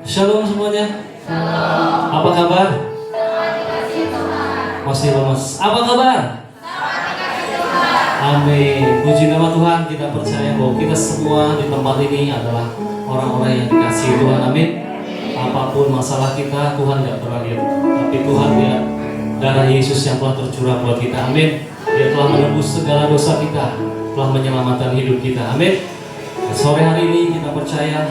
Shalom semuanya. Apa kabar? Masih lemas. Apa kabar? Amin. Puji nama Tuhan. Kita percaya bahwa kita semua di tempat ini adalah orang-orang yang dikasihi Tuhan. Amin. Apapun masalah kita, Tuhan tidak pernah lihat. Tapi Tuhan lihat darah Yesus yang telah tercurah buat kita. Amin. Dia telah menebus segala dosa kita, telah menyelamatkan hidup kita. Amin. Sore hari ini kita percaya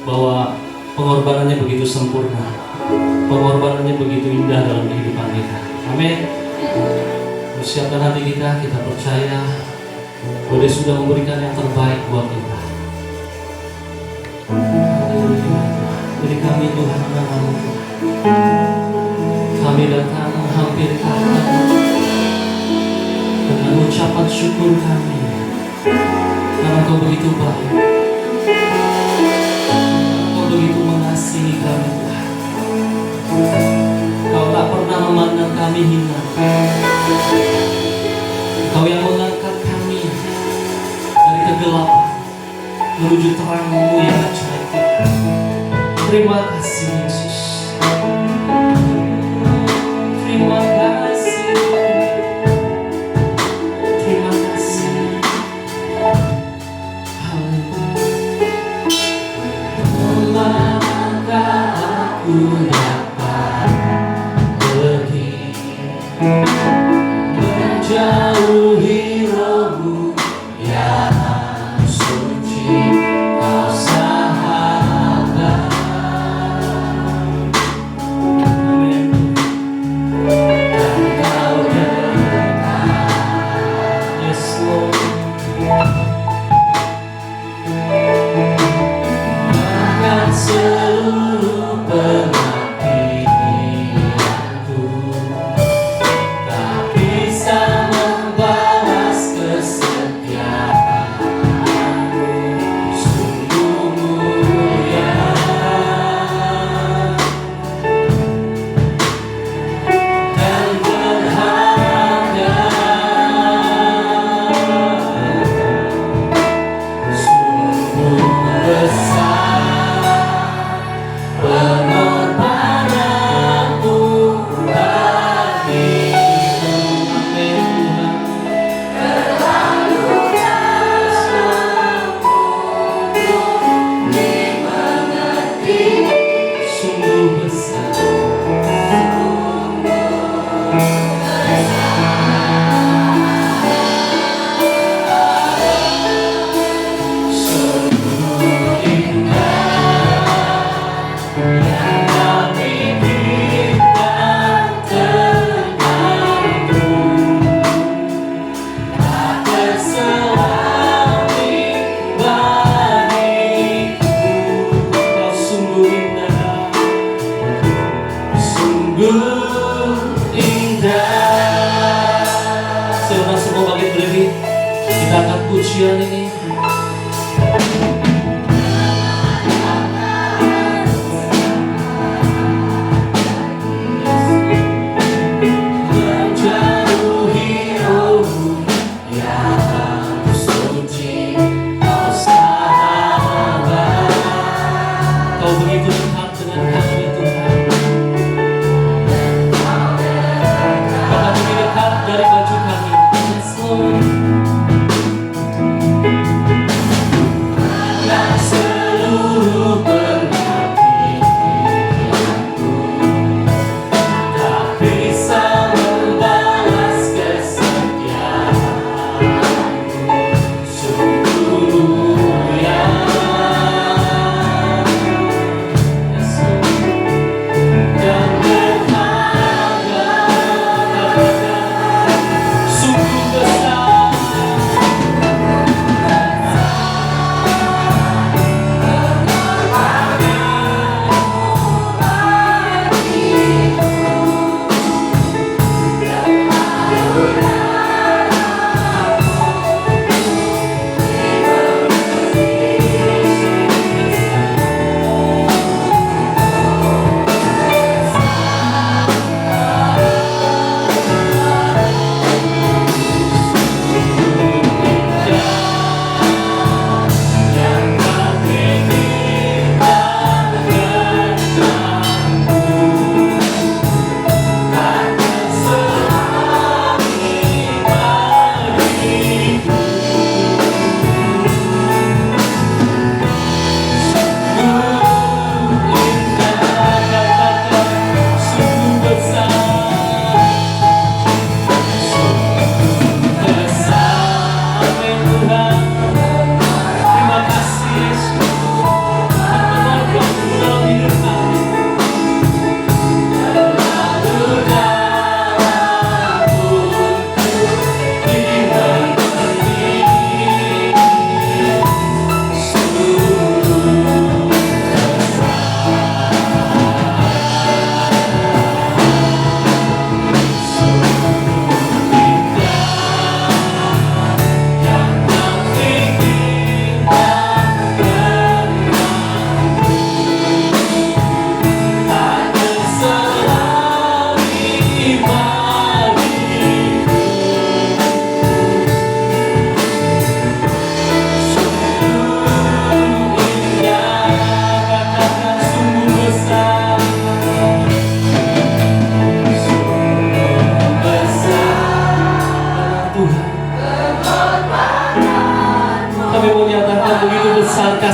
bahwa pengorbanannya begitu sempurna, pengorbanannya begitu indah dalam kehidupan kita. Amin. Persiapkan hati kita, kita percaya bahwa Dia sudah memberikan yang terbaik buat kita. Beri kami Tuhan nama-Mu. Kami datang menghampirkan dengan ucapan syukur kami, karena Kau begitu baik, Kau begitu mengasihi kami Tuhan. Kau tak pernah memandang kami hina. Kau yang mengangkat kami dari kegelapan menuju terang-Mu yang ajaib. Terima kasih Yesus. Terima kasih. Terima kasih. Mengapa aku dapat pergi menjauhi roh-Mu yang suci, Kau sahabat. Dan Kau dekat. Yes Lord. Bahkan seluruh pengabdianku tak bisa membalas kesetiaan-Mu. Sungguh mulia dan berharga. Sungguh besar pengorbananmu bagiku. Amin Tuhan. Terlalu dalam untuk dimengerti. Sungguh besar. Sungguh indah yang kami berikan tentang-Mu, tak terselami bagiku. Kau sungguh indah, sungguh indah. Silakan semua bangkit berdiri, kita angkat pujian ini. Menjauhi roh-Mu yang suci, Kau sahabat. Kau begitu dekat dengan kami Tuhan. Bahkan lebih dekat dari baju kami. Yes Lord. Dan seluruh pengabdianku tak bisa membalas kesetiaan-Mu. Sungguh mulia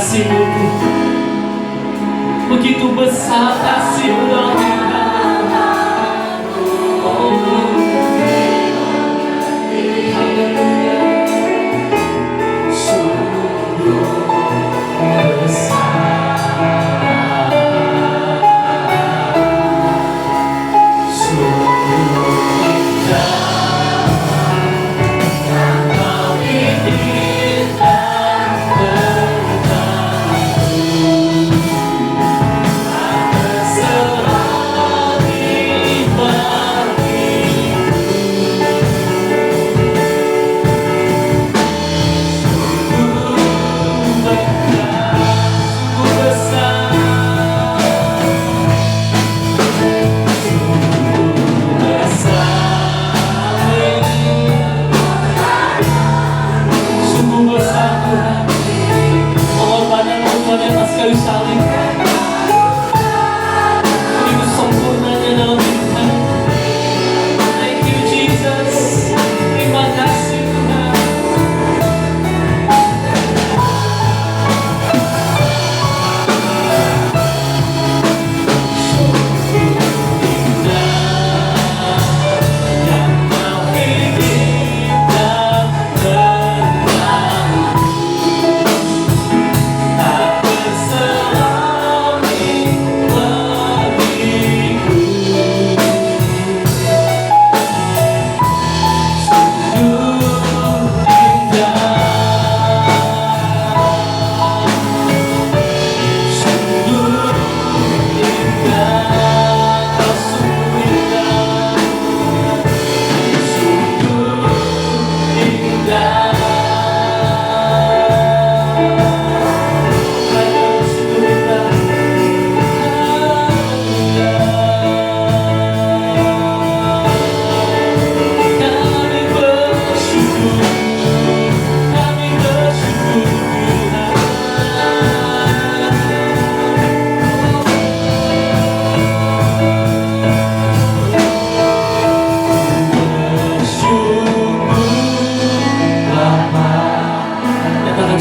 kasih-Mu Tuhan. Begitu besar kasih-Mu dalam hidup kami. Oh, haleluya. Sungguh besar, sungguh indah. Kau izinkan kayu salib, begitu sempurnanya dalam hidup kami. Thank you Jesus, terima kasih Tuhan. Yang Kau izinkan tentang tak berselami bagiku. Sungguh indah, sungguh indah, Kau sungguh indah, sungguh indah.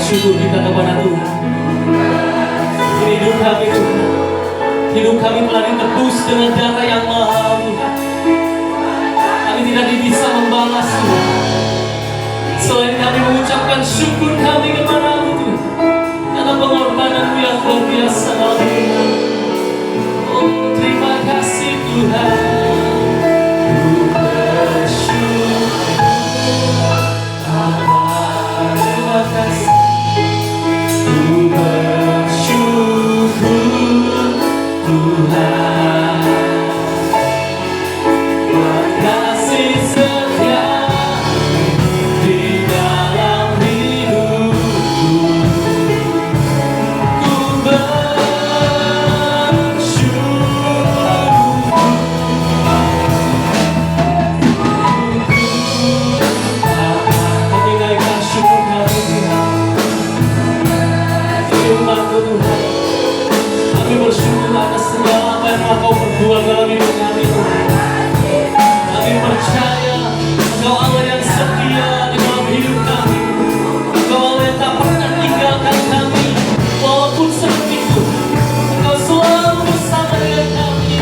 Syukur kita kepada Tuhan. Hidup kami Tuhan, hidup kami telah ditebus dengan darah yang mahal Tuhan. Kami tidak bisa membalas Tuhan, selain kami mengucapkan syukur kami kepada-Mu Tuhan, karena pengorbanan-Mu yang luar biasa dalam hidup kami. Oh, terima kasih Tuhan. Ku bersyukur, terima kasih. Ku bersyukur Tuhan, buat kasih setia di dalam hidupku. Ku bersyukur, kami naikkan syukur kami Tuhan. Firman-Mu Tuhan, kami bersyukur atas segala apa yang Kau perbuat dalam hidup kami Tuhan. Kami percaya Engkau Allah yang setia di dalam hidup kami. Engkau Allah yang tak pernah tinggalkan kami, walaupun seperti itu Engkau selalu bersama dengan kami.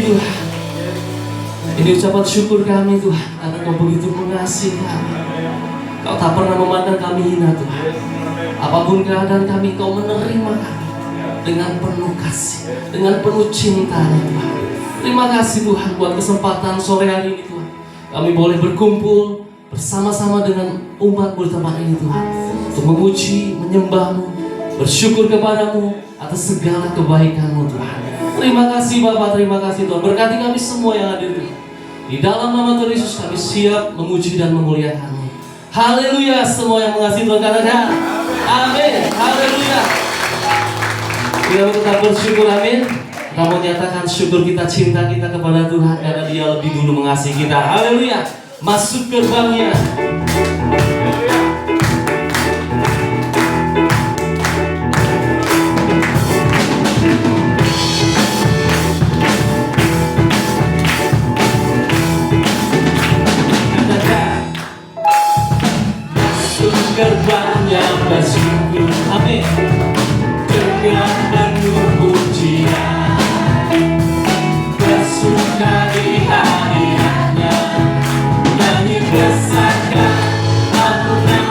Tuhan. Ini ucapan syukur kami Tuhan, karena Kau begitu mengasihi kami. Kau tak pernah memandang kami hina Tuhan. Apapun keadaan kami, Kau menerima kami dengan penuh kasih, dengan penuh cinta Tuhan. Terima kasih Tuhan buat kesempatan sore hari ini Tuhan. Kami boleh berkumpul bersama-sama dengan umat-Mu di tempat ini Tuhan, untuk memuji, menyembah-Mu, bersyukur kepada-Mu atas segala kebaikan-Mu Tuhan. Terima kasih Bapa, terima kasih Tuhan. Berkati kami semua yang hadir Tuhan. Di dalam nama Tuhan Yesus kami siap memuji dan memuliakan-Mu. Haleluya, semua yang mengasihi Tuhan katakan amin. Haleluya. Kita tetap bersyukur, amin. Kita menyatakan syukur kita, cinta kita kepada Tuhan karena Dia lebih dulu mengasihi kita. Haleluya. Masuk gerbangnya. Gerbangnya bersyukur, amin. Dengan penuh pujian, bersuka di hadiratnya, nyanyi besarkan ampunan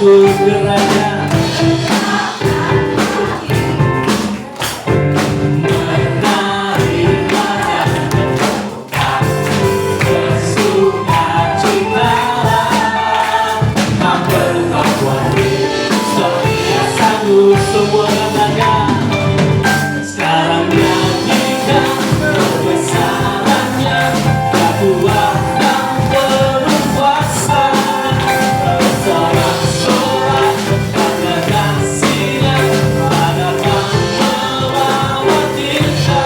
anugerahnya. Semua katakan sekarang nyanyikan kebesarannya, Tuhan yang penuh kuasa, bersorak-sorak pada kasih-Nya, hadapan melawat kita,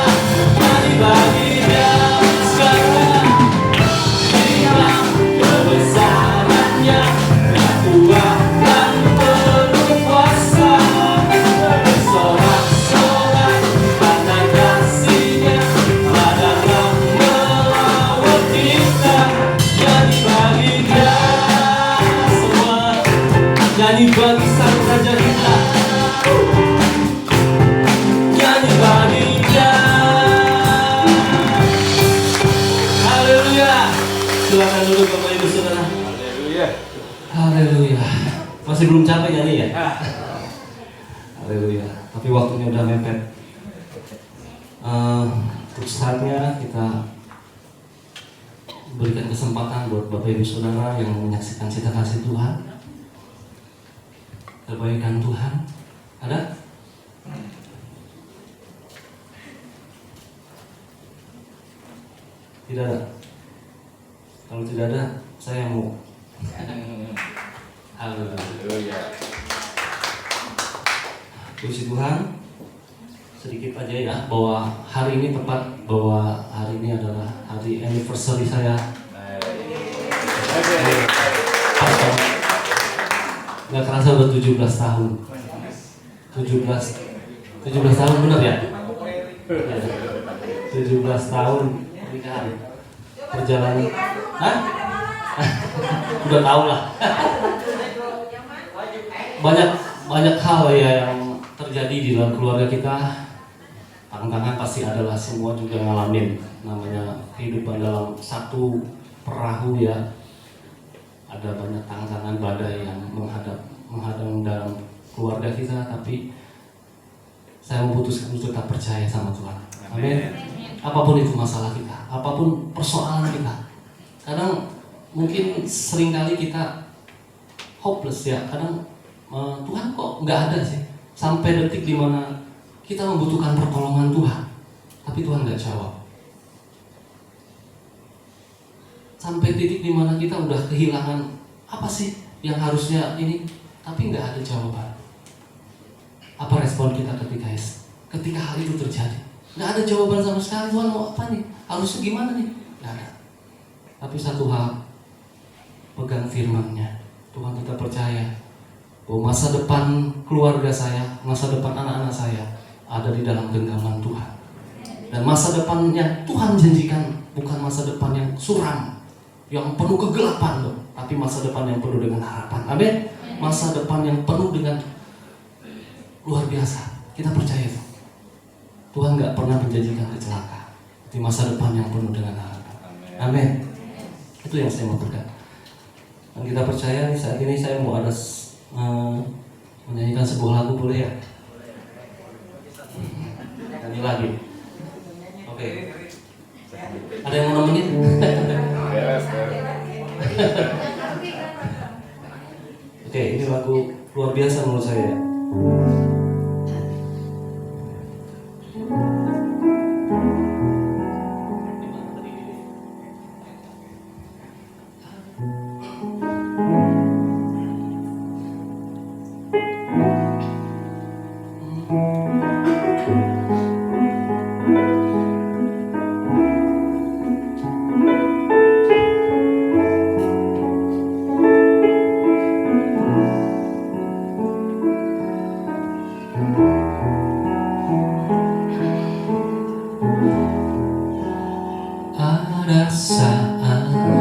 nyanyi bagi Dia sekarang, nyanyikan kebesarannya, Tuhan yang penuh kuasa. Sorak-sorak pada kasih-Nya, hadapan melawat kita, nyanyi bagi Dia semua, nyanyi bagi Sang Raja kita, nyanyi bagi Dia. Haleluya. Silakan duduk Bapak Ibu Saudara. Haleluya. Haleluya. Masih belum capek nyanyi ya? Haleluya. Tapi waktunya udah mepet. Untuk saatnya kita berikan kesempatan buat Bapak Ibu Saudara yang menyaksikan Cita Kasih Tuhan, kebaikan Tuhan. Ada? Tidak ada. Kalau tidak ada, saya mau. Haleluya. Puji Tuhan. Sedikit aja ya, bahwa hari ini tepat, bahwa hari ini adalah hari anniversary saya. Nggak kerasa udah 17 tahun. 17 tahun benar ya? 17 tahun pernikahan. Perjalanan. Hah? Udah tahu lah. Banyak hal ya yang terjadi di dalam keluarga kita. Tantangan pasti adalah, semua juga ngalamin namanya kehidupan dalam satu perahu ya. Ada banyak tantangan, badai yang menghadang dalam keluarga kita, tapi saya memutuskan untuk tetap percaya sama Tuhan. Amin. Apapun itu masalah kita, apapun persoalan kita, kadang mungkin seringkali kita hopeless ya. Kadang Tuhan kok nggak ada sih, sampai detik dimana kita membutuhkan pertolongan Tuhan, tapi Tuhan nggak jawab. Sampai titik dimana kita udah kehilangan apa sih yang harusnya ini, tapi nggak ada jawaban. Apa respon kita ketika hal itu terjadi? Nggak ada jawaban sama sekali. Tuhan mau apa nih? Harusnya gimana nih? Nggak ada. Tapi satu hal, pegang firman-Nya. Tuhan kita percaya bahwa masa depan keluarga saya, masa depan anak-anak saya ada di dalam genggaman Tuhan. Dan masa depan yang Tuhan janjikan bukan masa depan yang suram, yang penuh kegelapan loh, tapi masa depan yang penuh dengan harapan. Amin. Masa depan yang penuh dengan luar biasa. Kita percaya itu. Tuhan nggak pernah menjanjikan kecelakaan. Di masa depan yang penuh dengan harapan. Amin. Itu yang saya mau pegang. Dan kita percaya nih, saat ini saya mau ada menyanyikan sebuah lagu, boleh ya? Nyanyi lagi. Oke. Ada yang mau nemenin? Oke, ini lagu luar biasa menurut saya. Ada saatnya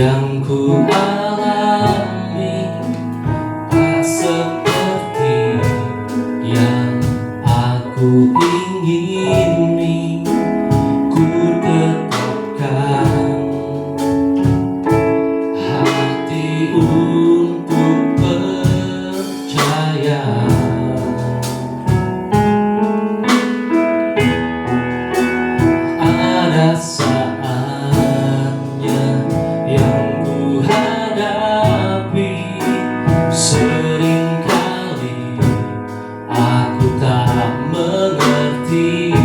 yang ku alami tak seperti yang aku ingini. Ku tetapkan hati untuk percaya. Ada saatnya yang ku hadapi, seringkali aku tak mengerti.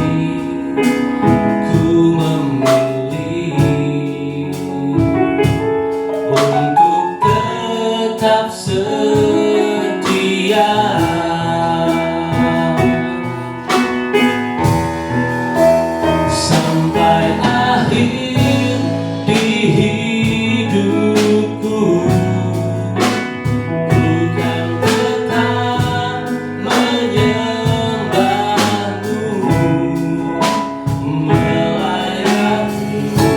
Ku memilih untuk tetap setia. Sampai akhir di hidupku, ku kan tetap menyembahmu, melayanimu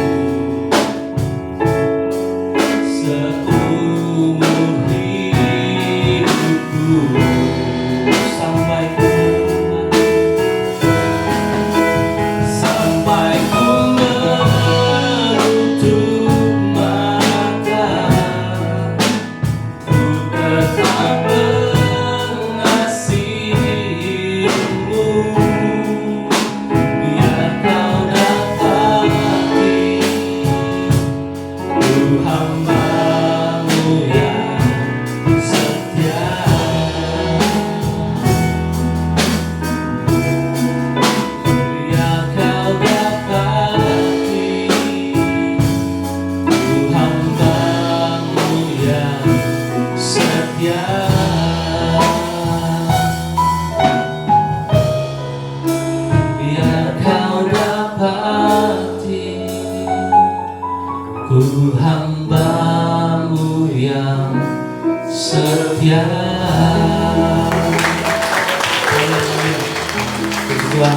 seumur hidupku. Sampai sampai ku menutup mata, ku tetap mengasihimu. Biar kau dapati ku hamba-Mu yang setia. Biar kau dapati ku hamba-Mu yang setia. Biar kau dapati ku hamba-Mu yang setia. Puji Tuhan,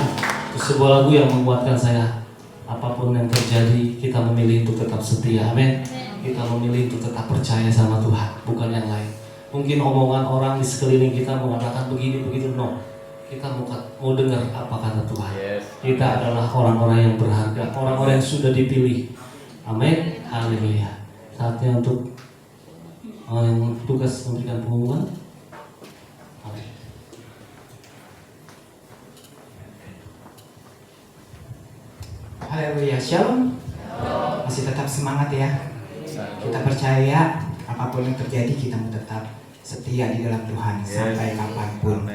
itu sebuah lagu yang menguatkan saya. Apapun yang terjadi, kita memilih untuk tetap setia. Amin. Kita memilih untuk tetap percaya sama Tuhan, bukan yang lain. Mungkin omongan orang di sekeliling kita mengatakan begini begitu, no. Kita mau dengar apa kata Tuhan. Kita adalah orang-orang yang berharga, orang-orang yang sudah dipilih. Amin. Haleluya. Saatnya untuk yang tugas memberikan pengumuman. Amin. Haleluya, shalom. Masih tetap semangat ya. Kita percaya apapun yang terjadi kita mau tetap setia di dalam Tuhan sampai kapanpun.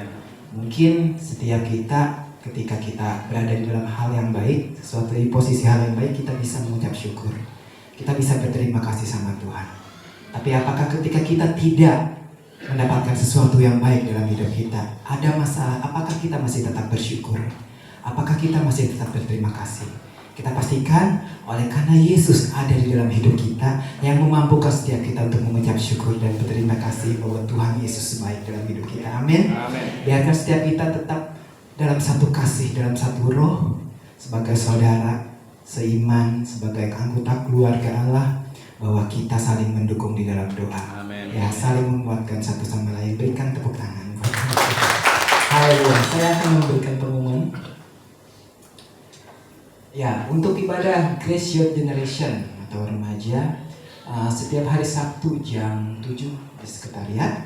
Mungkin setiap kita ketika kita berada di dalam hal yang baik, sesuatu di posisi hal yang baik, kita bisa mengucap syukur. Kita bisa berterima kasih sama Tuhan. Tapi apakah ketika kita tidak mendapatkan sesuatu yang baik dalam hidup kita, ada masalah, apakah kita masih tetap bersyukur? Apakah kita masih tetap berterima kasih? Kita pastikan oleh karena Yesus ada di dalam hidup kita yang memampukan setiap kita untuk mengucap syukur dan berterima kasih bahwa Tuhan Yesus baik dalam hidup kita. Amin. Biarkan setiap kita tetap dalam satu kasih, dalam satu roh, sebagai saudara seiman, sebagai anggota keluarga Allah, bahwa kita saling mendukung di dalam doa. Amin. Ya, saling menguatkan satu sama lain. Berikan tepuk tangan. Haleluya. Saya akan memberikan pengumuman. Ya, untuk ibadah Grace Youth Generation atau remaja, setiap hari Sabtu jam 7 di sekretariat.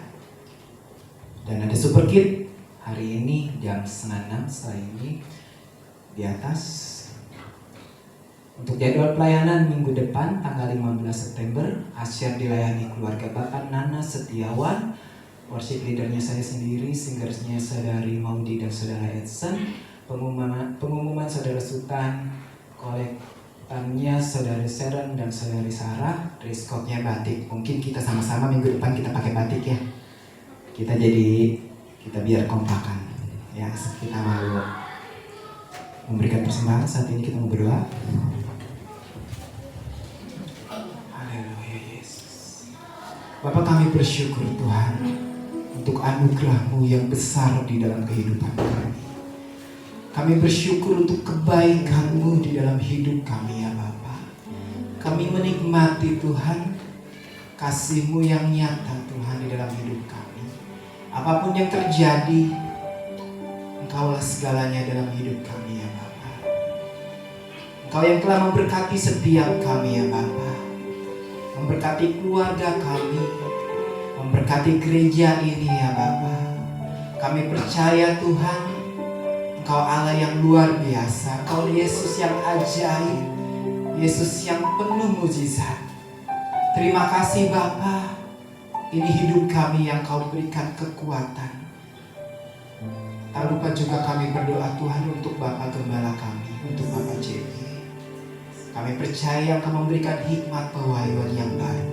Dan ada Super Kid hari ini jam 5:30 setelah ini di atas. Untuk jadwal pelayanan minggu depan tanggal 15 September, asyar dilayani keluarga Bapak Nana Setiawan, worship leadernya saya sendiri, singersnya Saudari Maudi dan Saudara Edson, pengumuman Saudara Sultan, kolektannya Saudari Sharon dan Saudari Sarah, dress code-nya batik. Mungkin kita sama-sama minggu depan kita pakai batik ya. Kita biar kompakan ya. Kita mau memberikan persembahan. Saat ini kita mau berdoa. Haleluya Yesus. Bapak, kami bersyukur Tuhan untuk anugerah-Mu yang besar di dalam kehidupan kami. Kami bersyukur untuk kebaikan-Mu di dalam hidup kami ya Bapa. Kami menikmati Tuhan kasih-Mu yang nyata Tuhan di dalam hidup kami. Apapun yang terjadi, Engkaulah segalanya dalam hidup kami ya Bapa. Engkau yang telah memberkati setiap kami ya Bapa. Memberkati keluarga kami, memberkati gereja ini ya Bapa. Kami percaya Tuhan, Engkau Allah yang luar biasa. Engkau Yesus yang ajaib, Yesus yang penuh mujizat. Terima kasih Bapa. Ini hidup kami yang Kau berikan kekuatan. Tak lupa juga kami berdoa Tuhan untuk Bapak Gembala kami, untuk Bapak JP. Kami percaya Engkau memberikan hikmat pewahyuan yang baru.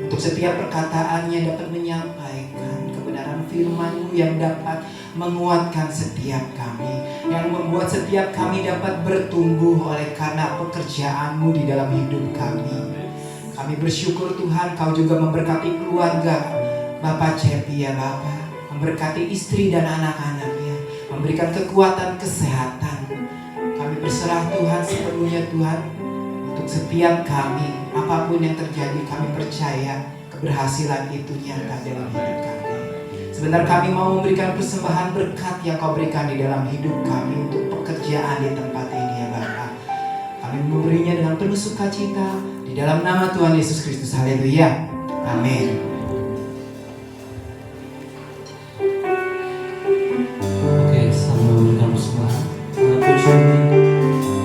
Untuk setiap perkataannya dapat menyampaikan kebenaran firman-Mu yang dapat menguatkan setiap kami, yang membuat setiap kami dapat bertumbuh oleh karena pekerjaan-Mu di dalam hidup kami. Kami bersyukur Tuhan Kau juga memberkati keluarga Bapak Cepi ya Bapak, memberkati istri dan anak-anaknya, memberikan kekuatan kesehatan. Kami berserah Tuhan sepenuhnya Tuhan untuk setiap kami. Apapun yang terjadi kami percaya keberhasilan itu nyata dalam hidup kami. Sebentar kami mau memberikan persembahan berkat yang Kau berikan di dalam hidup kami untuk pekerjaan di tempat ini ya Bapak. Kami memberinya dengan penuh sukacita di dalam nama Tuhan Yesus Kristus. Haleluya. Amin. Oke, sambil memberikan persembahan, puji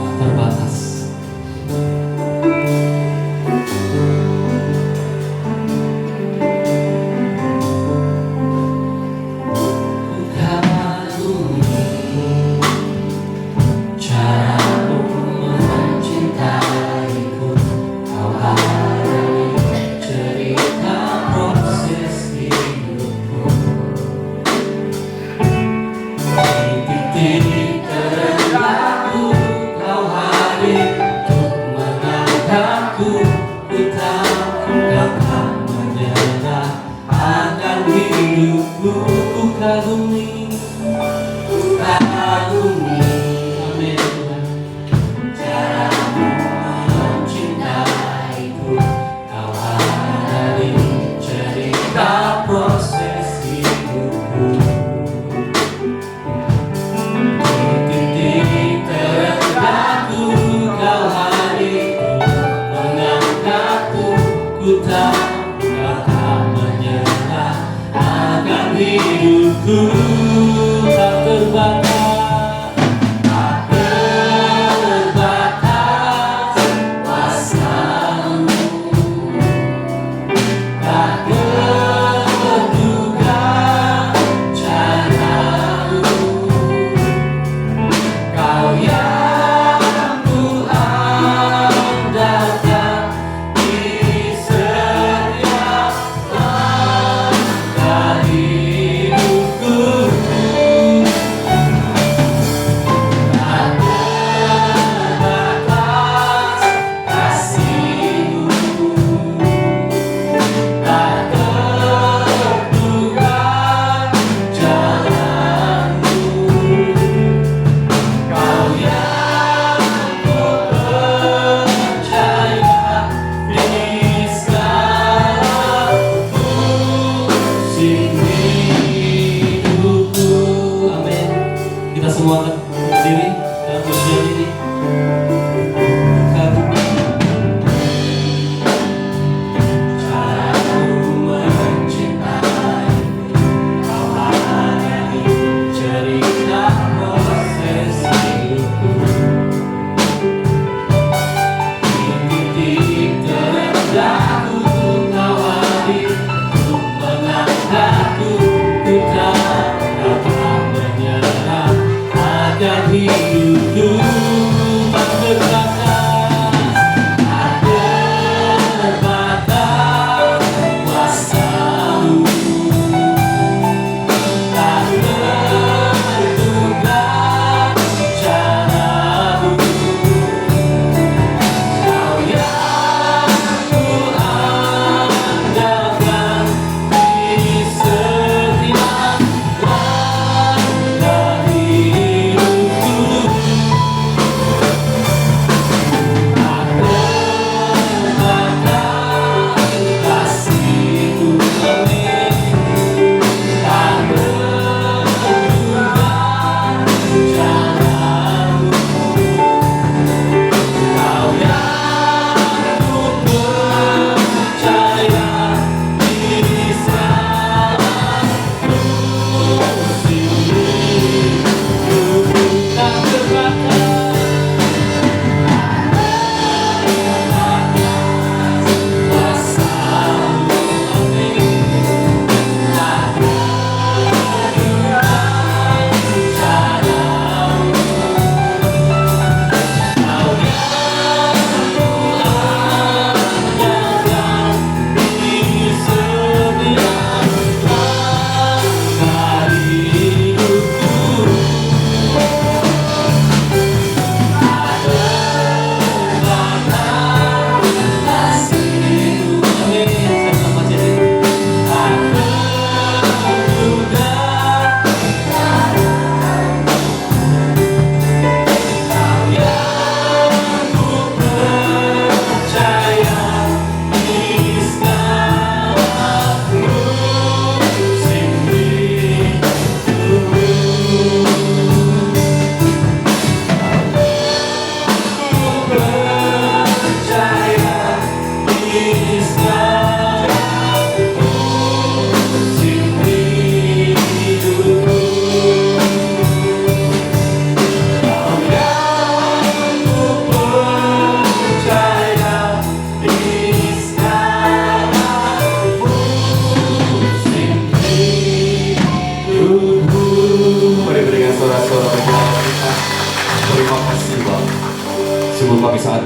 tak terbatas. Hidupku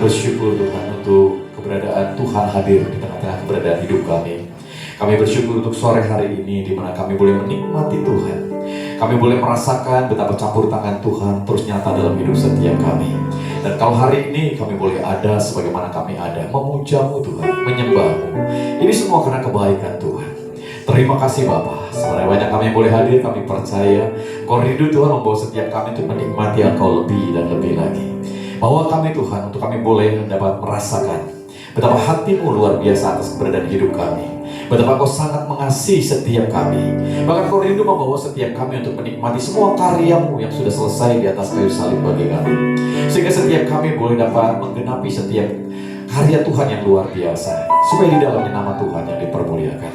bersyukur Tuhan untuk keberadaan Tuhan hadir di tengah-tengah keberadaan hidup kami. Kami bersyukur untuk sore hari ini di mana kami boleh menikmati Tuhan. Kami boleh merasakan betapa campur tangan Tuhan terus nyata dalam hidup setiap kami. Dan kalau hari ini kami boleh ada sebagaimana kami ada, memuja-Mu Tuhan, menyembah-Mu. Ini semua karena kebaikan Tuhan. Terima kasih Bapa. Sebenarnya banyak kami yang boleh hadir, kami percaya Kau rindu Tuhan membawa setiap kami untuk menikmati Engkau lebih dan lebih lagi. Bahwa kami Tuhan, untuk kami boleh dapat merasakan betapa hati-Mu luar biasa atas keberadaan hidup kami. Betapa Kau sangat mengasihi setiap kami. Bahkan Kau rindu membawa setiap kami untuk menikmati semua karya-Mu yang sudah selesai di atas kayu salib bagi kami. Sehingga setiap kami boleh dapat menggenapi setiap karya Tuhan yang luar biasa. Supaya di dalamnya nama Tuhan yang dipermuliakan.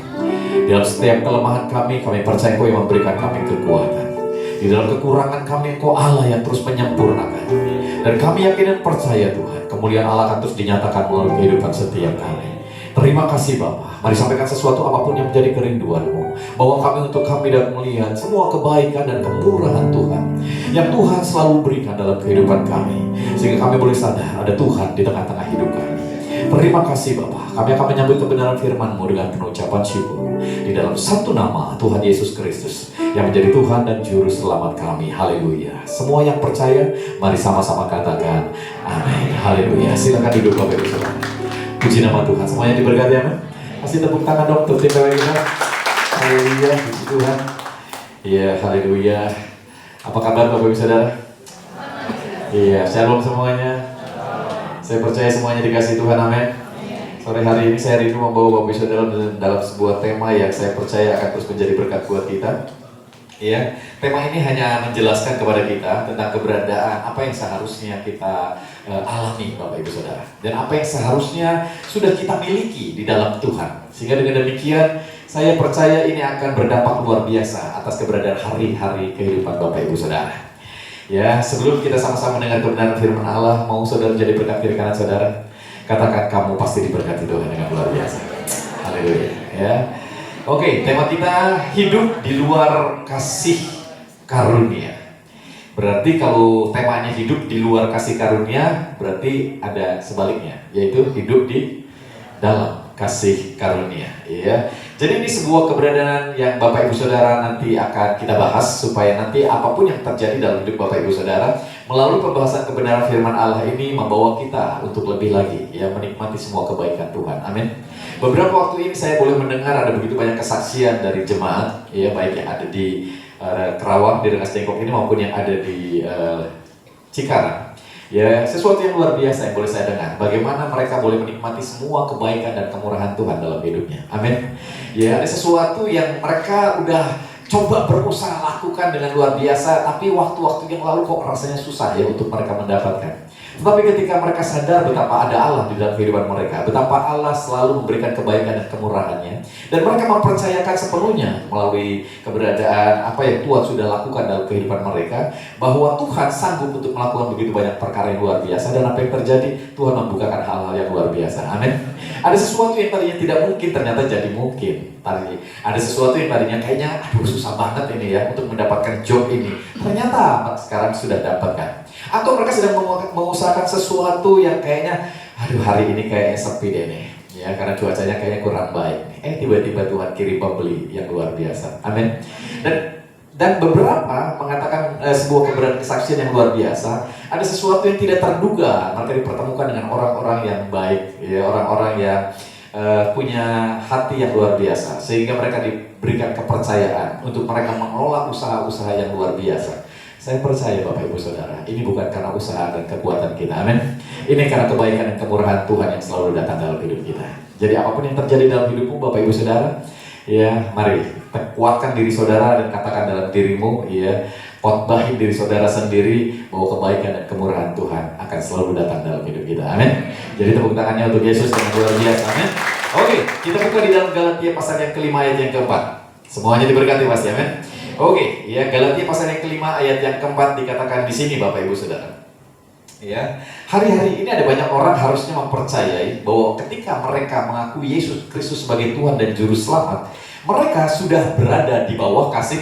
Di dalam setiap kelemahan kami percaya Kau yang memberikan kami kekuatan. Di dalam kekurangan kami, Engkau Allah yang terus menyempurnakan. Dan kami yakin dan percaya Tuhan, kemuliaan Allah akan terus dinyatakan melalui kehidupan setiap kami. Terima kasih Bapa. Mari sampaikan sesuatu apapun yang menjadi kerinduan-Mu. Bawa kami untuk kami dan melihat semua kebaikan dan kemurahan Tuhan yang Tuhan selalu berikan dalam kehidupan kami. Sehingga kami boleh sadar ada Tuhan di tengah-tengah hidup kami. Terima kasih Bapa. Kami akan menyambut kebenaran firman-Mu dengan penuh ucapan syukur. Di dalam satu nama Tuhan Yesus Kristus yang menjadi Tuhan dan Juru Selamat kami. Haleluya. Semua yang percaya, mari sama-sama katakan amin. Haleluya. Silakan duduk Bapak Ibu Saudara. Puji nama Tuhan. Semuanya diberkati amin. Kasih tepuk tangan dong untuk tim kita. Haleluya. Puji Tuhan. Iya, haleluya. Apa kabar Bapak Ibu Saudara? Iya, shalom semuanya. Saya percaya semuanya dikasih Tuhan, amin. Sore hari ini saya rindu membawa Bapak Ibu Saudara dalam sebuah tema yang saya percaya akan terus menjadi berkat buat kita. Ya, tema ini hanya menjelaskan kepada kita tentang keberadaan apa yang seharusnya kita alami, Bapak Ibu Saudara, dan apa yang seharusnya sudah kita miliki di dalam Tuhan. Sehingga dengan demikian, saya percaya ini akan berdampak luar biasa atas keberadaan hari-hari kehidupan Bapak Ibu Saudara. Ya, sebelum kita sama-sama mendengar kebenaran firman Allah, mau saudara jadi berkat kiri kanan saudara? Katakan kamu pasti diberkati Tuhan dengan luar biasa. Haleluya. Ya. Oke, tema kita hidup di luar kasih karunia. Berarti kalau temanya hidup di luar kasih karunia, berarti ada sebaliknya, yaitu hidup di dalam kasih karunia. Ya. Jadi ini sebuah keberadaan yang Bapak Ibu Saudara nanti akan kita bahas supaya nanti apapun yang terjadi dalam hidup Bapak Ibu Saudara melalui pembahasan kebenaran firman Allah ini membawa kita untuk lebih lagi ya menikmati semua kebaikan Tuhan. Amin. Beberapa waktu ini saya boleh mendengar ada begitu banyak kesaksian dari jemaat ya, baik yang ada di Kerawang di Rengas Dengklok ini maupun yang ada di Cikarang. Ya, sesuatu yang luar biasa yang boleh saya dengar. Bagaimana mereka boleh menikmati semua kebaikan dan kemurahan Tuhan dalam hidupnya. Amin. Ya, ada sesuatu yang mereka udah coba berusaha lakukan dengan luar biasa, tapi waktu-waktu yang lalu kok rasanya susah ya untuk mereka mendapatkan. Tetapi ketika mereka sadar betapa ada Allah di dalam kehidupan mereka, betapa Allah selalu memberikan kebaikan dan kemurahannya, dan mereka mempercayakan sepenuhnya melalui keberadaan apa yang Tuhan sudah lakukan dalam kehidupan mereka, bahwa Tuhan sanggup untuk melakukan begitu banyak perkara yang luar biasa, dan apa yang terjadi, Tuhan membukakan hal-hal yang luar biasa. Amin. Ada sesuatu yang tadinya tidak mungkin ternyata jadi mungkin. Ada sesuatu yang tadinya kayaknya aduh susah banget ini ya untuk mendapatkan job ini, ternyata sekarang sudah dapatkan. Atau mereka sedang mengusahakan sesuatu yang kayaknya aduh hari ini kayaknya sepi deh nih ya, karena cuacanya kayaknya kurang baik. Tiba-tiba Tuhan kirim pembeli yang luar biasa. Amin. Dan beberapa mengatakan sebuah keberadaan kesaksian yang luar biasa. Ada sesuatu yang tidak terduga, mereka dipertemukan dengan orang-orang yang baik ya, orang-orang yang punya hati yang luar biasa, sehingga mereka diberikan kepercayaan untuk mereka mengelola usaha-usaha yang luar biasa. Saya percaya Bapak Ibu Saudara, ini bukan karena usaha dan kekuatan kita, amin. Ini karena kebaikan dan kemurahan Tuhan yang selalu datang dalam hidup kita. Jadi apapun yang terjadi dalam hidupmu Bapak Ibu Saudara, ya mari kuatkan diri saudara dan katakan dalam dirimu, ya khotbahin diri saudara sendiri bahwa kebaikan dan kemurahan Tuhan akan selalu datang dalam hidup kita, amin. Jadi tepuk tangannya untuk Yesus yang luar biasa, amin. Oke, kita buka di dalam Galatia pasal yang kelima ayat yang keempat. Semuanya diberkati pasti, amin. Oke, ya Galatia pasal yang kelima ayat yang keempat dikatakan di sini Bapak Ibu Saudara. Ya, hari-hari ini ada banyak orang harusnya mempercayai bahwa ketika mereka mengakui Yesus Kristus sebagai Tuhan dan Juru Selamat, mereka sudah berada di bawah kasih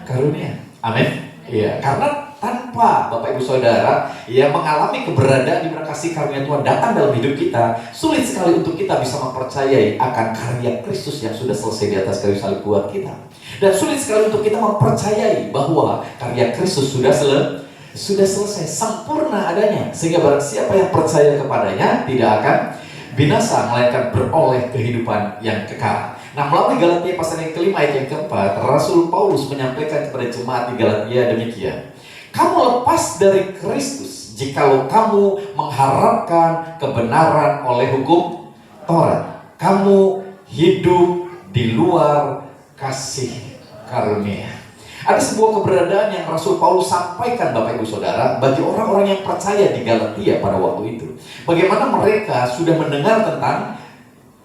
karunia. Amin. Ya, karena tanpa Bapak Ibu Saudara ya mengalami keberadaan di mana kasih karunia Tuhan datang dalam hidup kita, sulit sekali untuk kita bisa mempercayai akan karya Kristus yang sudah selesai di atas kayu salib buat kita. Dan sulit sekali untuk kita mempercayai bahwa karya Kristus sudah selesai, sempurna adanya, sehingga barang siapa yang percaya kepadanya tidak akan binasa, melainkan beroleh kehidupan yang kekal. Nah, melalui Galatia pasal yang kelima ayat yang keempat, Rasul Paulus menyampaikan kepada jemaat di Galatia demikian. Kamu lepas dari Kristus jikalau kamu mengharapkan kebenaran oleh hukum Taurat. Kamu hidup di luar kasih karunia. Ada sebuah keberadaan yang Rasul Paulus sampaikan Bapak Ibu Saudara bagi orang-orang yang percaya di Galatia pada waktu itu. Bagaimana mereka sudah mendengar tentang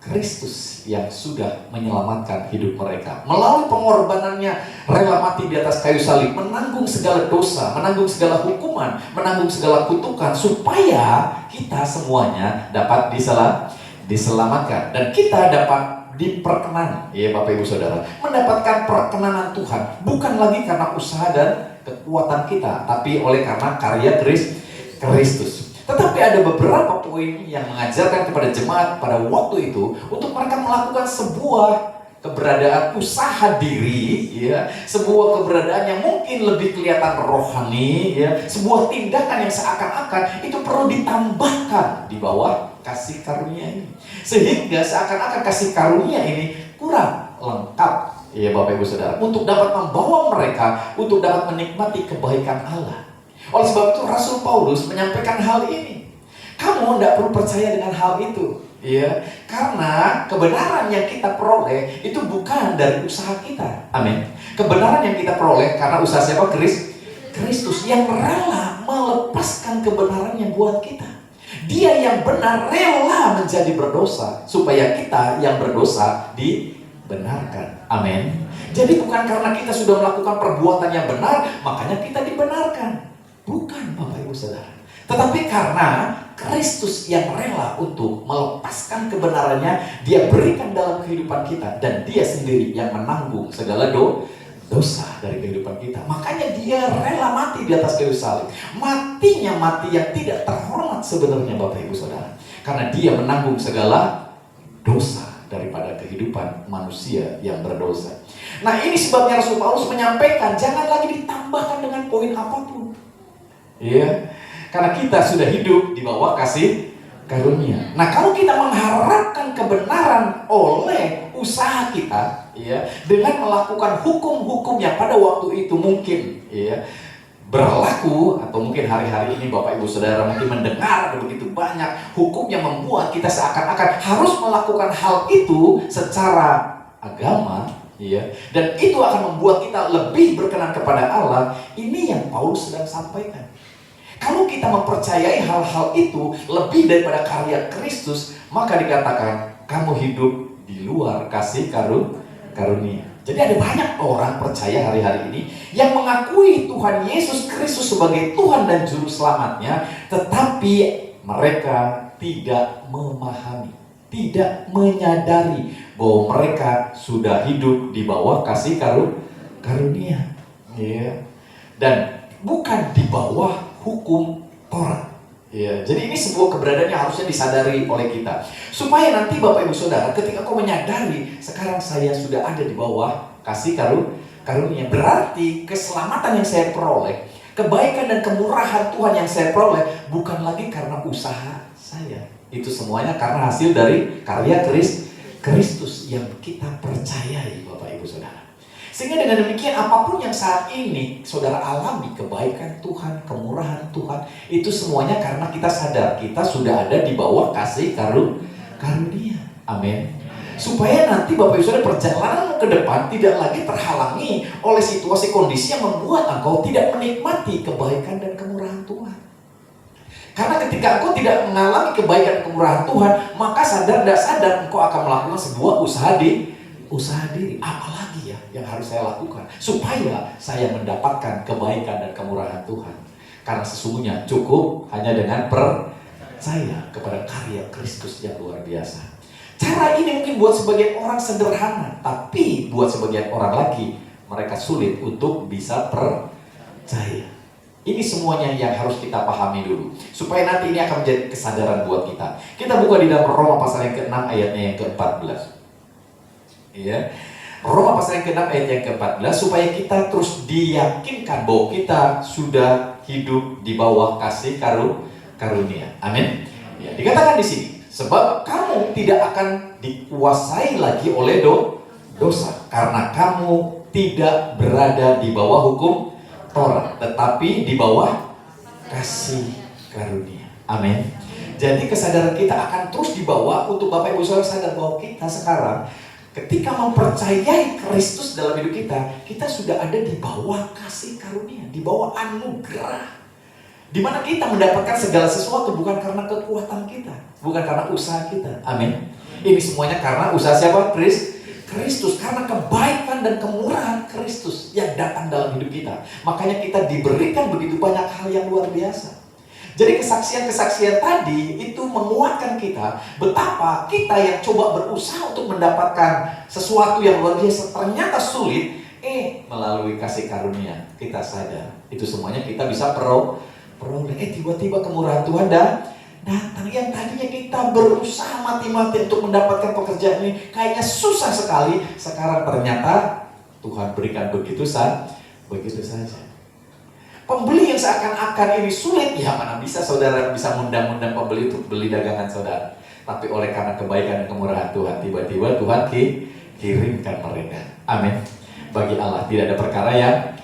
Kristus yang sudah menyelamatkan hidup mereka. Melalui pengorbanannya, rela mati di atas kayu salib, menanggung segala dosa, menanggung segala hukuman, menanggung segala kutukan, supaya kita semuanya dapat diselamatkan. Dan kita dapat diperkenan, ya Bapak Ibu Saudara, mendapatkan perkenanan Tuhan. Bukan lagi karena usaha dan kekuatan kita, tapi oleh karena karya Kristus. Tetapi ada beberapa poin yang mengajarkan kepada jemaat pada waktu itu untuk mereka melakukan sebuah keberadaan usaha diri, ya, sebuah keberadaan yang mungkin lebih kelihatan rohani, ya, sebuah tindakan yang seakan-akan itu perlu ditambahkan di bawah kasih karunia ini, sehingga seakan-akan kasih karunia ini kurang lengkap, ya Bapak Ibu Saudara, untuk dapat membawa mereka untuk dapat menikmati kebaikan Allah. Oleh sebab itu Rasul Paulus menyampaikan hal ini. Kamu tidak perlu percaya dengan hal itu, ya, karena kebenaran yang kita peroleh itu bukan dari usaha kita. Amin. Kebenaran yang kita peroleh karena usaha siapa? Kristus yang rela melepaskan kebenarannya buat kita. Dia yang benar rela menjadi berdosa supaya kita yang berdosa dibenarkan. Amin. Jadi bukan karena kita sudah melakukan perbuatan yang benar makanya kita dibenarkan. Bukan Bapak Ibu Saudara. Tetapi karena Kristus yang rela untuk melepaskan kebenarannya, Dia berikan dalam kehidupan kita, dan Dia sendiri yang menanggung segala dosa dari kehidupan kita. Makanya Dia rela mati di atas kayu salib. Matinya mati yang tidak terhormat sebenarnya Bapak Ibu Saudara, karena Dia menanggung segala dosa daripada kehidupan manusia yang berdosa. Nah, ini sebabnya Rasul Paulus menyampaikan jangan lagi ditambahkan dengan poin apapun. Iya, karena kita sudah hidup di bawah kasih karunia. Nah, kalau kita mengharapkan kebenaran oleh usaha kita, ya, dengan melakukan hukum-hukum yang pada waktu itu mungkin, ya, berlaku, atau mungkin hari-hari ini Bapak Ibu Saudara mungkin mendengar begitu banyak hukum yang membuat kita seakan-akan harus melakukan hal itu secara agama, ya, dan itu akan membuat kita lebih berkenan kepada Allah. Ini yang Paulus sedang sampaikan. Kalau kita mempercayai hal-hal itu lebih daripada karya Kristus, maka dikatakan kamu hidup di luar kasih karunia. Jadi ada banyak orang percaya hari-hari ini yang mengakui Tuhan Yesus Kristus sebagai Tuhan dan Juru Selamatnya, tetapi mereka tidak memahami, tidak menyadari bahwa mereka sudah hidup di bawah kasih karunia, ya, dan bukan di bawah hukum Taurat. Ya, jadi ini sebuah keberadaan yang harusnya disadari oleh kita. Supaya nanti Bapak Ibu Saudara ketika kau menyadari sekarang saya sudah ada di bawah kasih karunia, berarti keselamatan yang saya peroleh, kebaikan dan kemurahan Tuhan yang saya peroleh bukan lagi karena usaha saya. Itu semuanya karena hasil dari karya Kristus yang kita percayai Bapak Ibu Saudara. Sehingga dengan demikian apapun yang saat ini saudara alami, kebaikan Tuhan, kemurahan Tuhan, itu semuanya karena kita sadar kita sudah ada di bawah kasih karunia. Amin. Supaya nanti Bapak Ibu Saudara perjalanan ke depan tidak lagi terhalangi oleh situasi kondisi yang membuat engkau tidak menikmati kebaikan dan kemurahan Tuhan. Karena ketika engkau tidak mengalami kebaikan dan kemurahan Tuhan, maka sadar tidak sadar engkau akan melakukan sebuah usaha diri. Apalagi ya yang harus saya lakukan supaya saya mendapatkan kebaikan dan kemurahan Tuhan. Karena sesungguhnya cukup hanya dengan percaya kepada karya Kristus yang luar biasa. Cara ini mungkin buat sebagian orang sederhana, tapi buat sebagian orang lagi mereka sulit untuk bisa percaya. Ini semuanya yang harus kita pahami dulu, supaya nanti ini akan menjadi kesadaran buat kita. Kita buka di dalam Roma pasal yang ke-6 ayatnya yang ke-14. Ya. Roma pasal yang ke-6 ayat yang ke-14, supaya kita terus diyakinkan bahwa kita sudah hidup di bawah kasih karunia. Amin. Ya, dikatakan di sini, sebab kamu tidak akan dikuasai lagi oleh dosa, karena kamu tidak berada di bawah hukum Taurat, tetapi di bawah kasih karunia. Amin. Jadi kesadaran kita akan terus dibawa untuk Bapak Ibu Saudara sadar bahwa kita sekarang ketika mempercayai Kristus dalam hidup kita sudah ada di bawah kasih karunia, di bawah anugerah, di mana kita mendapatkan segala sesuatu bukan karena kekuatan kita, bukan karena usaha kita. Amin. Ini semuanya karena usaha siapa? Kristus, karena kebaikan dan kemurahan Kristus yang datang dalam hidup kita. Makanya kita diberikan begitu banyak hal yang luar biasa. Jadi kesaksian-kesaksian tadi itu menguatkan kita betapa kita yang coba berusaha untuk mendapatkan sesuatu yang luar biasa ternyata sulit. Melalui kasih karunia kita sadar itu semuanya kita bisa peroleh. Tiba-tiba kemurahan Tuhan datang. Yang tadinya kita berusaha mati-mati untuk mendapatkan pekerjaan ini kayaknya susah sekali, sekarang ternyata Tuhan berikan begitu saja. Pembeli yang seakan-akan ini sulit, ya mana bisa saudara bisa mundang-mundang pembeli untuk beli dagangan saudara. Tapi oleh karena kebaikan dan kemurahan Tuhan, tiba-tiba Tuhan kirimkan mereka. Amin. Bagi Allah tidak ada perkara yang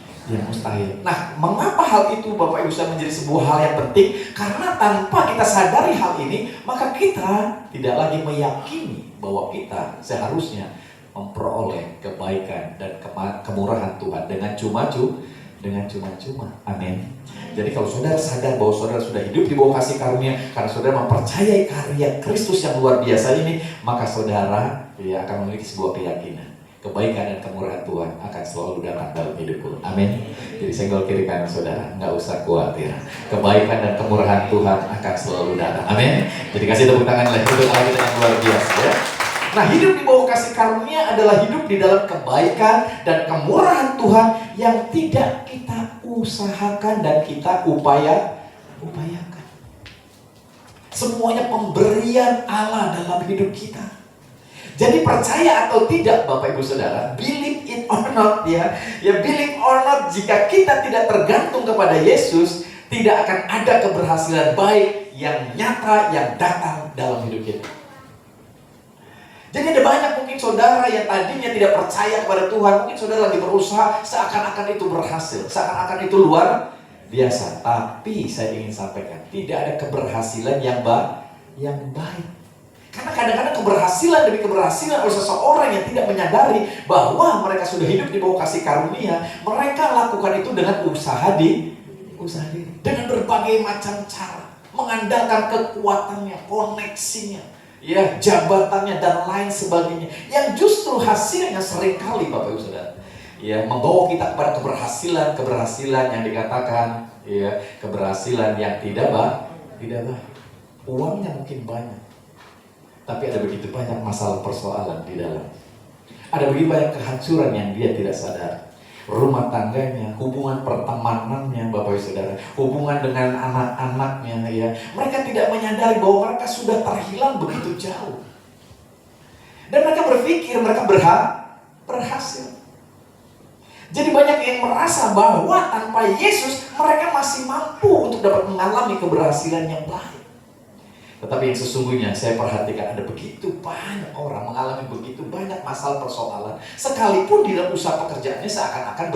mustahil. Nah, mengapa hal itu Bapak Ibu sudah menjadi sebuah hal yang penting? Karena tanpa kita sadari hal ini, maka kita tidak lagi meyakini bahwa kita seharusnya memperoleh kebaikan dan kemurahan Tuhan dengan cuma-cuma. Amin. Jadi kalau saudara sadar bahwa saudara sudah hidup di bawah kasih karunia, karena saudara mempercayai karya Kristus yang luar biasa ini, maka saudara akan memiliki sebuah keyakinan. Kebaikan dan kemurahan Tuhan akan selalu datang dalam hidupku. Amin. Jadi senggol kiri kanan saudara, nggak usah khawatir. Kebaikan dan kemurahan Tuhan akan selalu datang. Amin. Jadi kasih tepuk tangan lagi untuk Allah kita yang luar biasa ya. Nah, hidup di bawah kasih karunia adalah hidup di dalam kebaikan dan kemurahan Tuhan yang tidak kita usahakan dan kita upayakan. Semuanya pemberian Allah dalam hidup kita. Jadi percaya atau tidak Bapak Ibu Saudara, believe it or not believe or not, jika kita tidak tergantung kepada Yesus, tidak akan ada keberhasilan baik yang nyata yang datang dalam hidup kita. Jadi ada banyak mungkin saudara yang tadinya tidak percaya kepada Tuhan, mungkin saudara lagi berusaha seakan-akan itu berhasil, seakan-akan itu luar biasa. Tapi saya ingin sampaikan, tidak ada keberhasilan yang baik. Karena kadang-kadang keberhasilan demi keberhasilan oleh seseorang yang tidak menyadari bahwa mereka sudah hidup di bawah kasih karunia, mereka lakukan itu dengan usaha diri, dengan berbagai macam cara, mengandalkan kekuatannya, koneksinya, jabatannya dan lain sebagainya, yang justru hasilnya seringkali Bapak Ibu Saudara, membawa kita kepada keberhasilan yang dikatakan, keberhasilan yang tidak baik. Uangnya mungkin banyak, tapi ada begitu banyak masalah persoalan di dalam. Ada begitu banyak kehancuran yang dia tidak sadar. Rumah tangganya, hubungan pertemanannya Bapak Ibu Saudara, hubungan dengan anak-anaknya, mereka tidak menyadari bahwa mereka sudah terhilang begitu jauh. Dan mereka berpikir mereka berhasil. Jadi banyak yang merasa bahwa tanpa Yesus mereka masih mampu untuk dapat mengalami keberhasilan yang baik. Tetapi yang sesungguhnya saya perhatikan ada begitu banyak orang mengalami begitu banyak masalah persoalan, sekalipun di dalam usaha pekerjaannya seakan-akan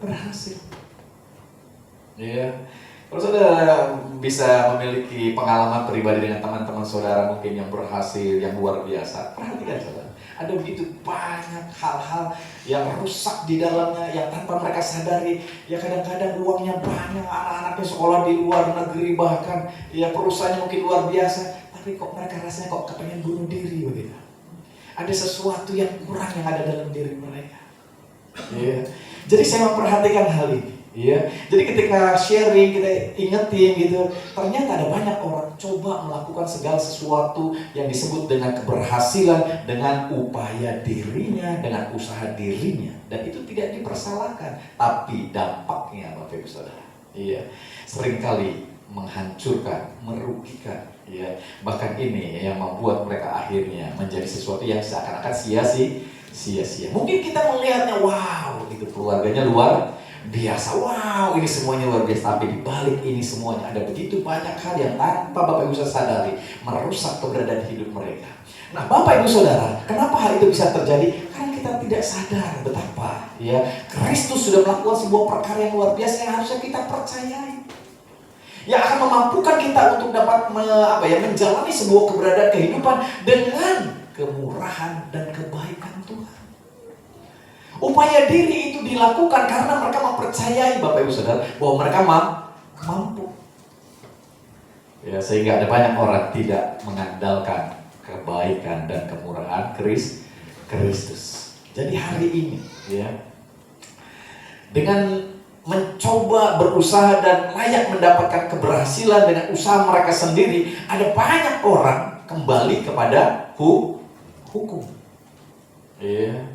berhasil. Kalau saudara bisa memiliki pengalaman pribadi dengan teman-teman saudara mungkin yang berhasil, yang luar biasa, perhatikan saudara, ada begitu banyak hal-hal yang rusak di dalamnya yang tanpa mereka sadari. Kadang-kadang uangnya banyak, anak-anaknya sekolah di luar negeri, bahkan perusahaannya mungkin luar biasa, tapi kok mereka rasanya kok kepengen bunuh diri begitu. Ada sesuatu yang kurang yang ada dalam diri mereka. Jadi saya memperhatikan hal ini. Jadi ketika sharing kita ingetin gitu, ternyata ada banyak orang coba melakukan segala sesuatu yang disebut dengan keberhasilan dengan upaya dirinya, dengan usaha dirinya, dan itu tidak dipersalahkan, tapi dampaknya Bapak Ibu Saudara, Iya, seringkali menghancurkan, merugikan, ya. Bahkan ini yang membuat mereka akhirnya menjadi sesuatu yang seakan-akan sia-sia. Mungkin kita melihatnya, wow, itu keluarganya luar biasa, wow, ini semuanya luar biasa. Tapi di balik ini semuanya ada begitu banyak hal yang tanpa Bapak Ibu sadari merusak keberadaan hidup mereka. Nah, Bapak Ibu Saudara, kenapa hal itu bisa terjadi? Karena kita tidak sadar betapa ya Kristus sudah melakukan sebuah perkara yang luar biasa yang harusnya kita percayai, yang akan memampukan kita untuk dapat menjalani sebuah keberadaan kehidupan dengan kemurahan dan kebaikan Tuhan. Upaya diri itu dilakukan karena mereka mempercayai, Bapak Ibu Saudara, bahwa mereka mampu. Ya, sehingga ada banyak orang tidak mengandalkan kebaikan dan kemurahan Kristus. Jadi hari ini, ya, dengan mencoba berusaha dan layak mendapatkan keberhasilan dengan usaha mereka sendiri, ada banyak orang kembali kepada hukum. Ya.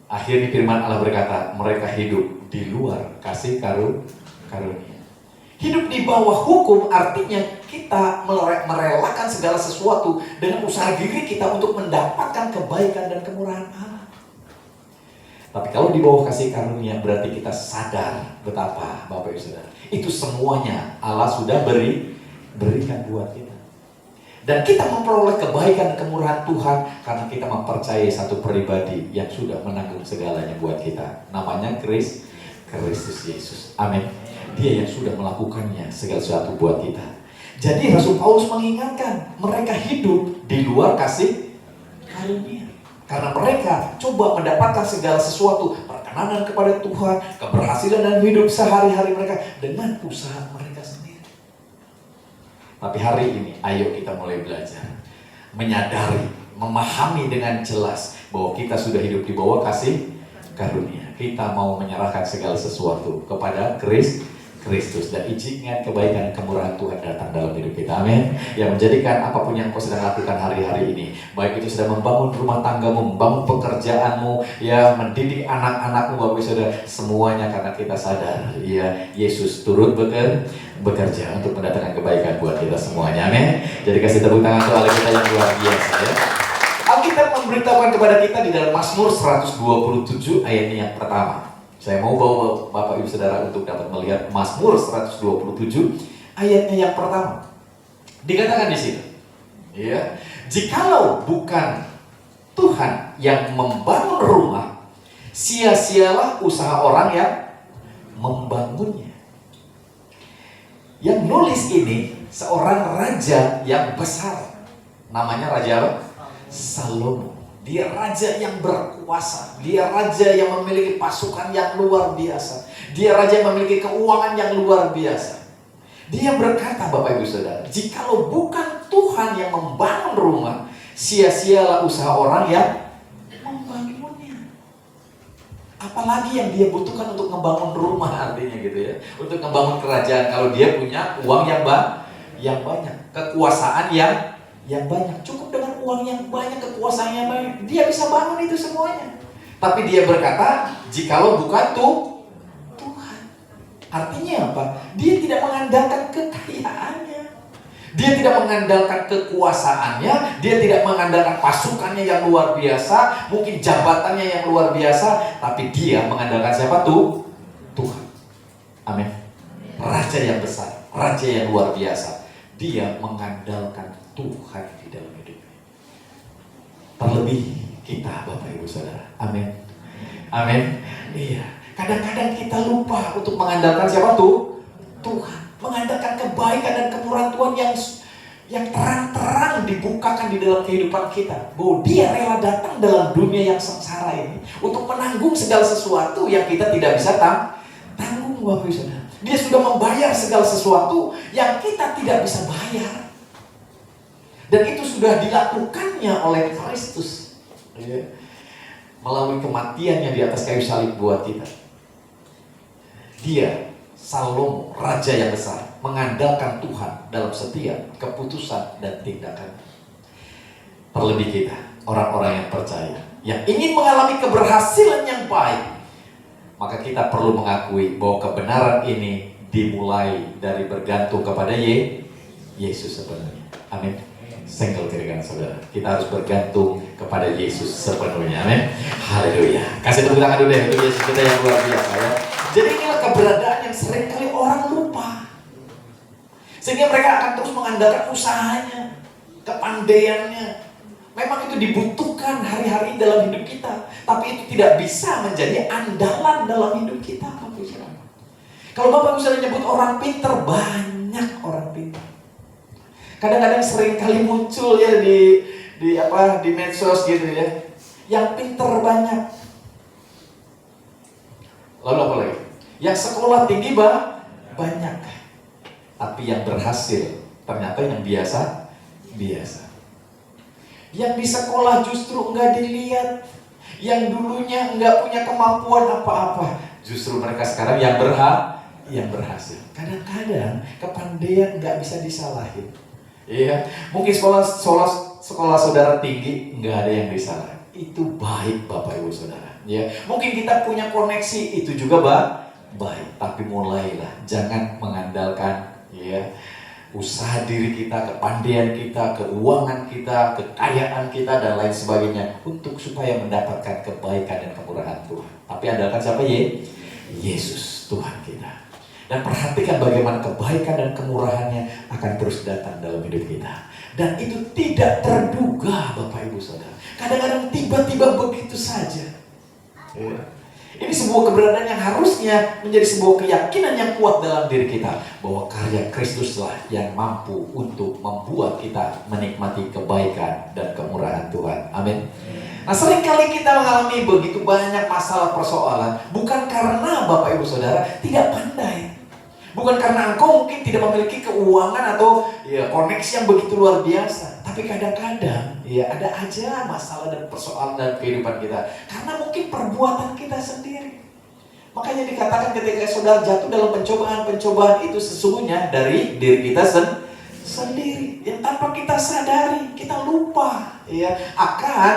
Akhirnya firman Allah berkata, mereka hidup di luar kasih karunia. Hidup di bawah hukum artinya kita merelakan segala sesuatu dengan usaha diri kita untuk mendapatkan kebaikan dan kemurahan Allah. Tapi kalau di bawah kasih karunia berarti kita sadar betapa, Bapak Ibu Saudara, itu semuanya Allah sudah berikan buat kita. Dan kita memperoleh kebaikan dan kemurahan Tuhan karena kita mempercayai satu pribadi yang sudah menanggung segalanya buat kita. Namanya Kristus Yesus. Amin. Dia yang sudah melakukannya segala sesuatu buat kita. Jadi Rasul Paulus mengingatkan mereka hidup di luar kasih karunia. Karena mereka coba mendapatkan segala sesuatu, perkenanan kepada Tuhan, keberhasilan dalam hidup sehari-hari mereka dengan usaha mereka sendiri. Tapi hari ini ayo kita mulai belajar, menyadari, memahami dengan jelas bahwa kita sudah hidup di bawah kasih karunia. Kita mau menyerahkan segala sesuatu kepada Kristus dan izinkan kebaikan dan kemurahan Tuhan datang dalam hidup kita. Amin. Yang menjadikan apapun yang kau sedang lakukan hari-hari ini, baik itu sedang membangun rumah tanggamu, membangun pekerjaanmu, ya, mendidik anak-anakmu, Bapak Ibu Saudara, semuanya karena kita sadar ya Yesus turut bekerja untuk mendatangkan kebaikan buat kita semuanya. Amin. Jadi kasih tepuk tangan untuk Allah kita yang luar biasa ya. Alkitab memberitahukan kepada kita di dalam Mazmur 127 ayatnya yang pertama. Saya mau bawa Bapak Ibu Saudara untuk dapat melihat Mazmur 127 ayatnya yang pertama. Dikatakan di sini, ya, jikalau bukan Tuhan yang membangun rumah, sia-sialah usaha orang yang membangunnya. Yang nulis ini seorang raja yang besar. Namanya Raja apa? Salomo. Dia raja yang berkuasa. Dia raja yang memiliki pasukan yang luar biasa. Dia raja yang memiliki keuangan yang luar biasa. Dia berkata, Bapak Ibu Saudara, jikalau bukan Tuhan yang membangun rumah, sia-sialah usaha orang yang membangunnya. Apalagi yang dia butuhkan untuk membangun rumah, artinya gitu ya, untuk membangun kerajaan. Kalau dia punya uang yang banyak, kekuasaan yang banyak, cukup dengan uang yang banyak, kekuasaan yang banyak, dia bisa bangun itu semuanya. Tapi dia berkata, jikalau bukan Tuhan. Artinya apa? Dia tidak mengandalkan kekayaannya, dia tidak mengandalkan kekuasaannya, dia tidak mengandalkan pasukannya yang luar biasa, mungkin jabatannya yang luar biasa, tapi dia mengandalkan siapa? Tuhan. Amin. Raja yang besar, raja yang luar biasa. Dia mengandalkan Tuhan di dalam hidupnya. Terlebih kita, Bapak Ibu Saudara. Amin. Amin. Iya. Kadang-kadang kita lupa untuk mengandalkan siapa? Tuhan. Mengandalkan kebaikan dan kemurahan Tuhan yang terang-terang dibukakan di dalam kehidupan kita. Bahwa Dia rela datang dalam dunia yang sengsara ini untuk menanggung segala sesuatu yang kita tidak bisa tanggung, Bapak Ibu Saudara. Dia sudah membayar segala sesuatu yang kita tidak bisa bayar. Dan itu sudah dilakukannya oleh Kristus, ya, melalui kematiannya di atas kayu salib buat kita. Dia, Salomo, raja yang besar, mengandalkan Tuhan dalam setiap keputusan dan tindakan. Terlebih kita, orang-orang yang percaya, yang ingin mengalami keberhasilan yang baik, maka kita perlu mengakui bahwa kebenaran ini dimulai dari bergantung kepada Yesus sepenuhnya. Amin. Senggol kiri kanan saudara. Kita harus bergantung kepada Yesus sepenuhnya. Amin. Haleluya. Kasih tepuk tangan dulu ya untuk Yesus kita yang luar biasa ya. Jadi inilah keberadaan yang seringkali orang lupa. Sehingga mereka akan terus mengandalkan usahanya, kepandaiannya. Memang itu dibutuhkan hari-hari dalam hidup kita, tapi itu tidak bisa menjadi andalan dalam hidup kita. Kalau Bapak bisa menyebut orang pintar, banyak orang pintar. Kadang-kadang sering kali muncul ya di medsos gitu ya. Yang pintar banyak. Lalu apa lagi? Yang sekolah tinggi banyak. Tapi yang berhasil ternyata yang biasa. Yang di sekolah justru enggak dilihat. Yang dulunya enggak punya kemampuan apa-apa, justru mereka sekarang yang berhasil. Kadang-kadang kepandaian enggak bisa disalahin. Iya, mungkin sekolah saudara tinggi enggak ada yang disalahin. Itu baik Bapak Ibu Saudara. Ya, mungkin kita punya koneksi itu juga baik, tapi mulailah jangan mengandalkan usaha diri kita, kepandaian kita, keuangan kita, kekayaan kita dan lain sebagainya untuk supaya mendapatkan kebaikan dan kemurahan Tuhan. Tapi andalkan siapa? Yesus Tuhan kita. Dan perhatikan bagaimana kebaikan dan kemurahannya akan terus datang dalam hidup kita. Dan itu tidak terduga Bapak Ibu Saudara. Kadang-kadang tiba-tiba begitu saja. Ini sebuah keberadaan yang harusnya menjadi sebuah keyakinan yang kuat dalam diri kita. Bahwa karya Kristuslah yang mampu untuk membuat kita menikmati kebaikan dan kemurahan Tuhan. Amin. Nah, seringkali kita mengalami begitu banyak masalah persoalan. Bukan karena Bapak Ibu Saudara tidak pandai. Bukan karena engkau mungkin tidak memiliki keuangan atau koneksi yang begitu luar biasa. Tapi kadang-kadang ada aja masalah dan persoalan dalam kehidupan kita. Karena mungkin perbuatan kita sendiri. Makanya dikatakan ketika saudara jatuh dalam pencobaan-pencobaan itu sesungguhnya dari diri kita sendiri. Yang tanpa kita sadari, kita lupa akan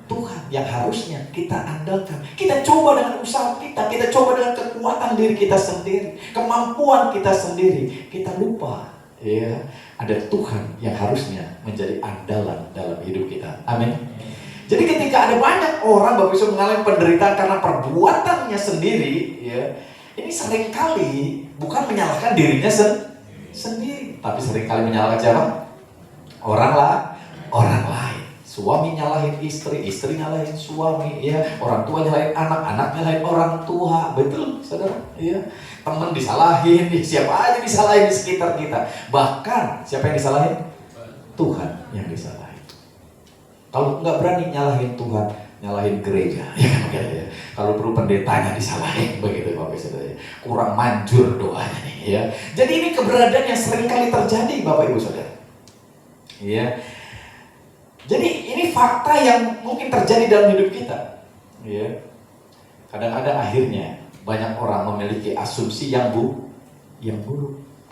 Tuhan yang harusnya kita andalkan. Kita coba dengan usaha kita coba dengan kekuatan diri kita sendiri, kemampuan kita sendiri. Kita lupa ada Tuhan yang harusnya menjadi andalan dalam hidup kita. Amin. Jadi ketika ada banyak orang Bapak Ibu mengalami penderitaan karena perbuatannya sendiri, ini seringkali bukan menyalahkan dirinya sendiri, tapi seringkali menyalahkan siapa? Orang lain. Suami nyalahin istri nyalahin suami, orang tua nyalahin anak nyalahin orang tua, betul saudara? Teman disalahin, siapa aja disalahin di sekitar kita. Bahkan siapa yang disalahin? Tuhan yang disalahin. Kalau nggak berani nyalahin Tuhan, nyalahin gereja, Kalau perlu pendetanya disalahin, begitu Bapak Saudara. Kurang manjur doanya nih, Jadi ini keberadaan yang seringkali terjadi Bapak Ibu Saudara. Jadi ini fakta yang mungkin terjadi dalam hidup kita. Kadang-kadang akhirnya banyak orang memiliki asumsi yang buruk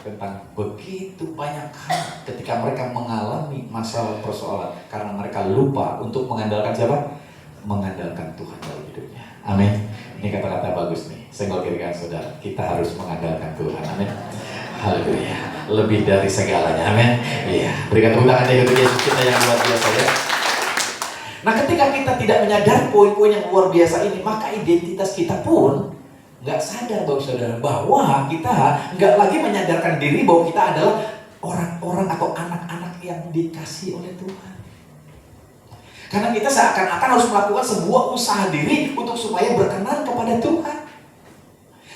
tentang begitu banyak hal ketika mereka mengalami masalah persoalan karena mereka lupa untuk mengandalkan siapa? Mengandalkan Tuhan dalam hidupnya. Amin. Ini kata-kata bagus nih. Senggol kiri kanan saudara. Kita harus mengandalkan Tuhan. Amin. Haleluya. Lebih dari segalanya. Amin. Berikan tepuk tangan untuk Yesus kita yang luar biasa ya. Nah, ketika kita tidak menyadari poin-poin yang luar biasa ini, maka identitas kita pun nggak sadar Bapak Saudara bahwa kita nggak lagi menyadarkan diri bahwa kita adalah orang-orang atau anak-anak yang dikasihi oleh Tuhan. Karena kita seakan-akan harus melakukan sebuah usaha diri untuk supaya berkenan kepada Tuhan.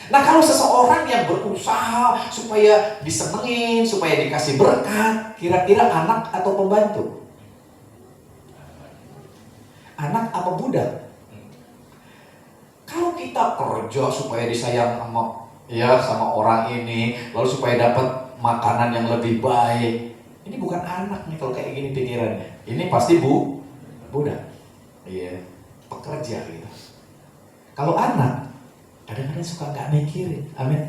Nah, kalau seseorang yang berusaha supaya disenengin, supaya dikasih berkat, kira-kira anak atau pembantu? Anak apa budak? Kalau kita kerja supaya disayang sama orang ini, lalu supaya dapat makanan yang lebih baik, ini bukan anak nih kalau kayak gini pikirannya. Ini pasti budak. Pekerja gitu. Kalau anak kadang-kadang suka nggak mikirin. Amin.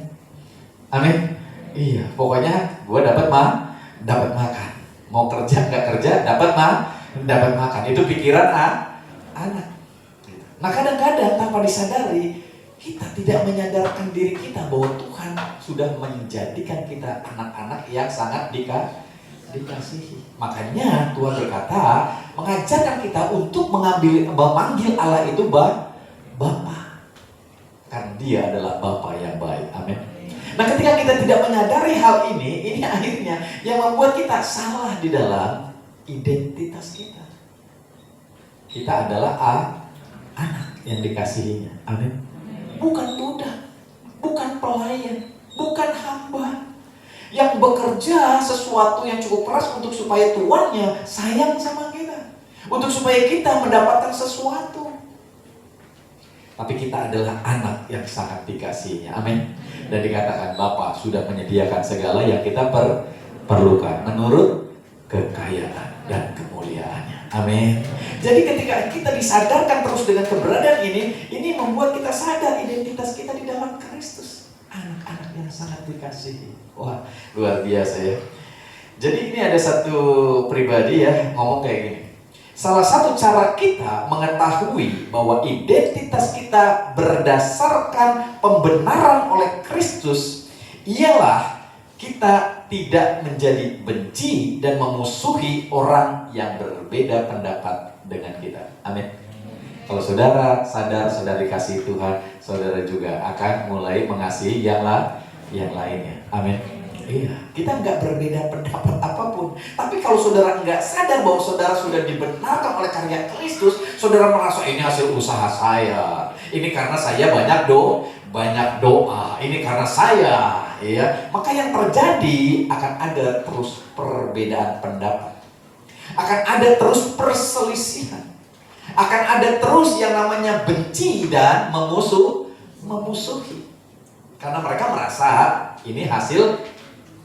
Pokoknya gue dapat makan. Mau kerja nggak kerja dapat makan. Itu pikiran anak. Nah kadang-kadang tanpa disadari, kita tidak menyadarkan diri kita bahwa Tuhan sudah menjadikan kita anak-anak yang sangat dikasihi. Makanya Tuhan berkata, mengajarkan kita untuk memanggil Allah itu Bapa. Karena Dia adalah Bapa yang baik. Amin. Nah ketika kita tidak menyadari hal ini akhirnya yang membuat kita salah di dalam identitas kita. Kita adalah anak yang dikasihinya. Amin. Bukan budak, bukan pelayan, bukan hamba yang bekerja sesuatu yang cukup keras untuk supaya tuannya sayang sama kita, untuk supaya kita mendapatkan sesuatu. Tapi kita adalah anak yang sangat dikasihinya. Amin. Dan dikatakan Bapa sudah menyediakan segala yang kita perlukan menurut kekayaan dan kemuliaannya. Amin. Jadi ketika kita disadarkan terus dengan keberadaan ini membuat kita sadar identitas kita di dalam Kristus. Anak-anak yang sangat dikasihi. Wah, luar biasa ya. Jadi ini ada satu pribadi ya ngomong kayak gini. Salah satu cara kita mengetahui bahwa identitas kita berdasarkan pembenaran oleh Kristus ialah kita tidak menjadi benci dan memusuhi orang yang berbeda pendapat dengan kita. Amin. Kalau saudara sadar, saudara dikasihi Tuhan, saudara juga akan mulai mengasihi yang lainnya. Amin. Iya, kita nggak berbeda pendapat apapun. Tapi kalau saudara nggak sadar bahwa saudara sudah dibenarkan oleh karya Kristus, saudara merasa ini hasil usaha saya. Ini karena saya banyak doa. Ini karena saya, ya. Maka yang terjadi akan ada terus perbedaan pendapat. Akan ada terus perselisihan. Akan ada terus yang namanya benci dan memusuhi. Karena mereka merasa ini hasil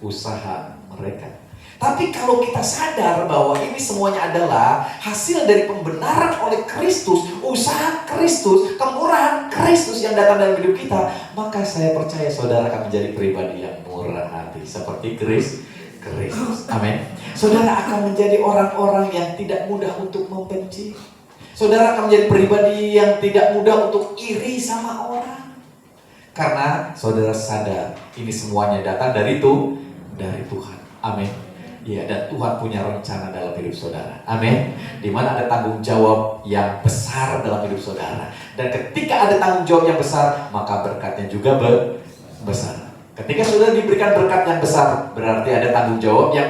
usaha mereka. Tapi kalau kita sadar bahwa ini semuanya adalah hasil dari pembenaran oleh Kristus, usaha Kristus, kemurahan Kristus yang datang dalam hidup kita, maka saya percaya saudara akan menjadi pribadi yang murah hati seperti Kristus. Amin. Saudara akan menjadi orang-orang yang tidak mudah untuk membenci. Saudara akan menjadi pribadi yang tidak mudah untuk iri sama orang. Karena saudara sadar ini semuanya datang dari Tuhan. Amin. Ya, dan Tuhan punya rencana dalam hidup saudara. Amin. Di mana ada tanggung jawab yang besar dalam hidup saudara. Dan ketika ada tanggung jawab yang besar, maka berkatnya juga besar. Ketika saudara diberikan berkat yang besar, berarti ada tanggung jawab yang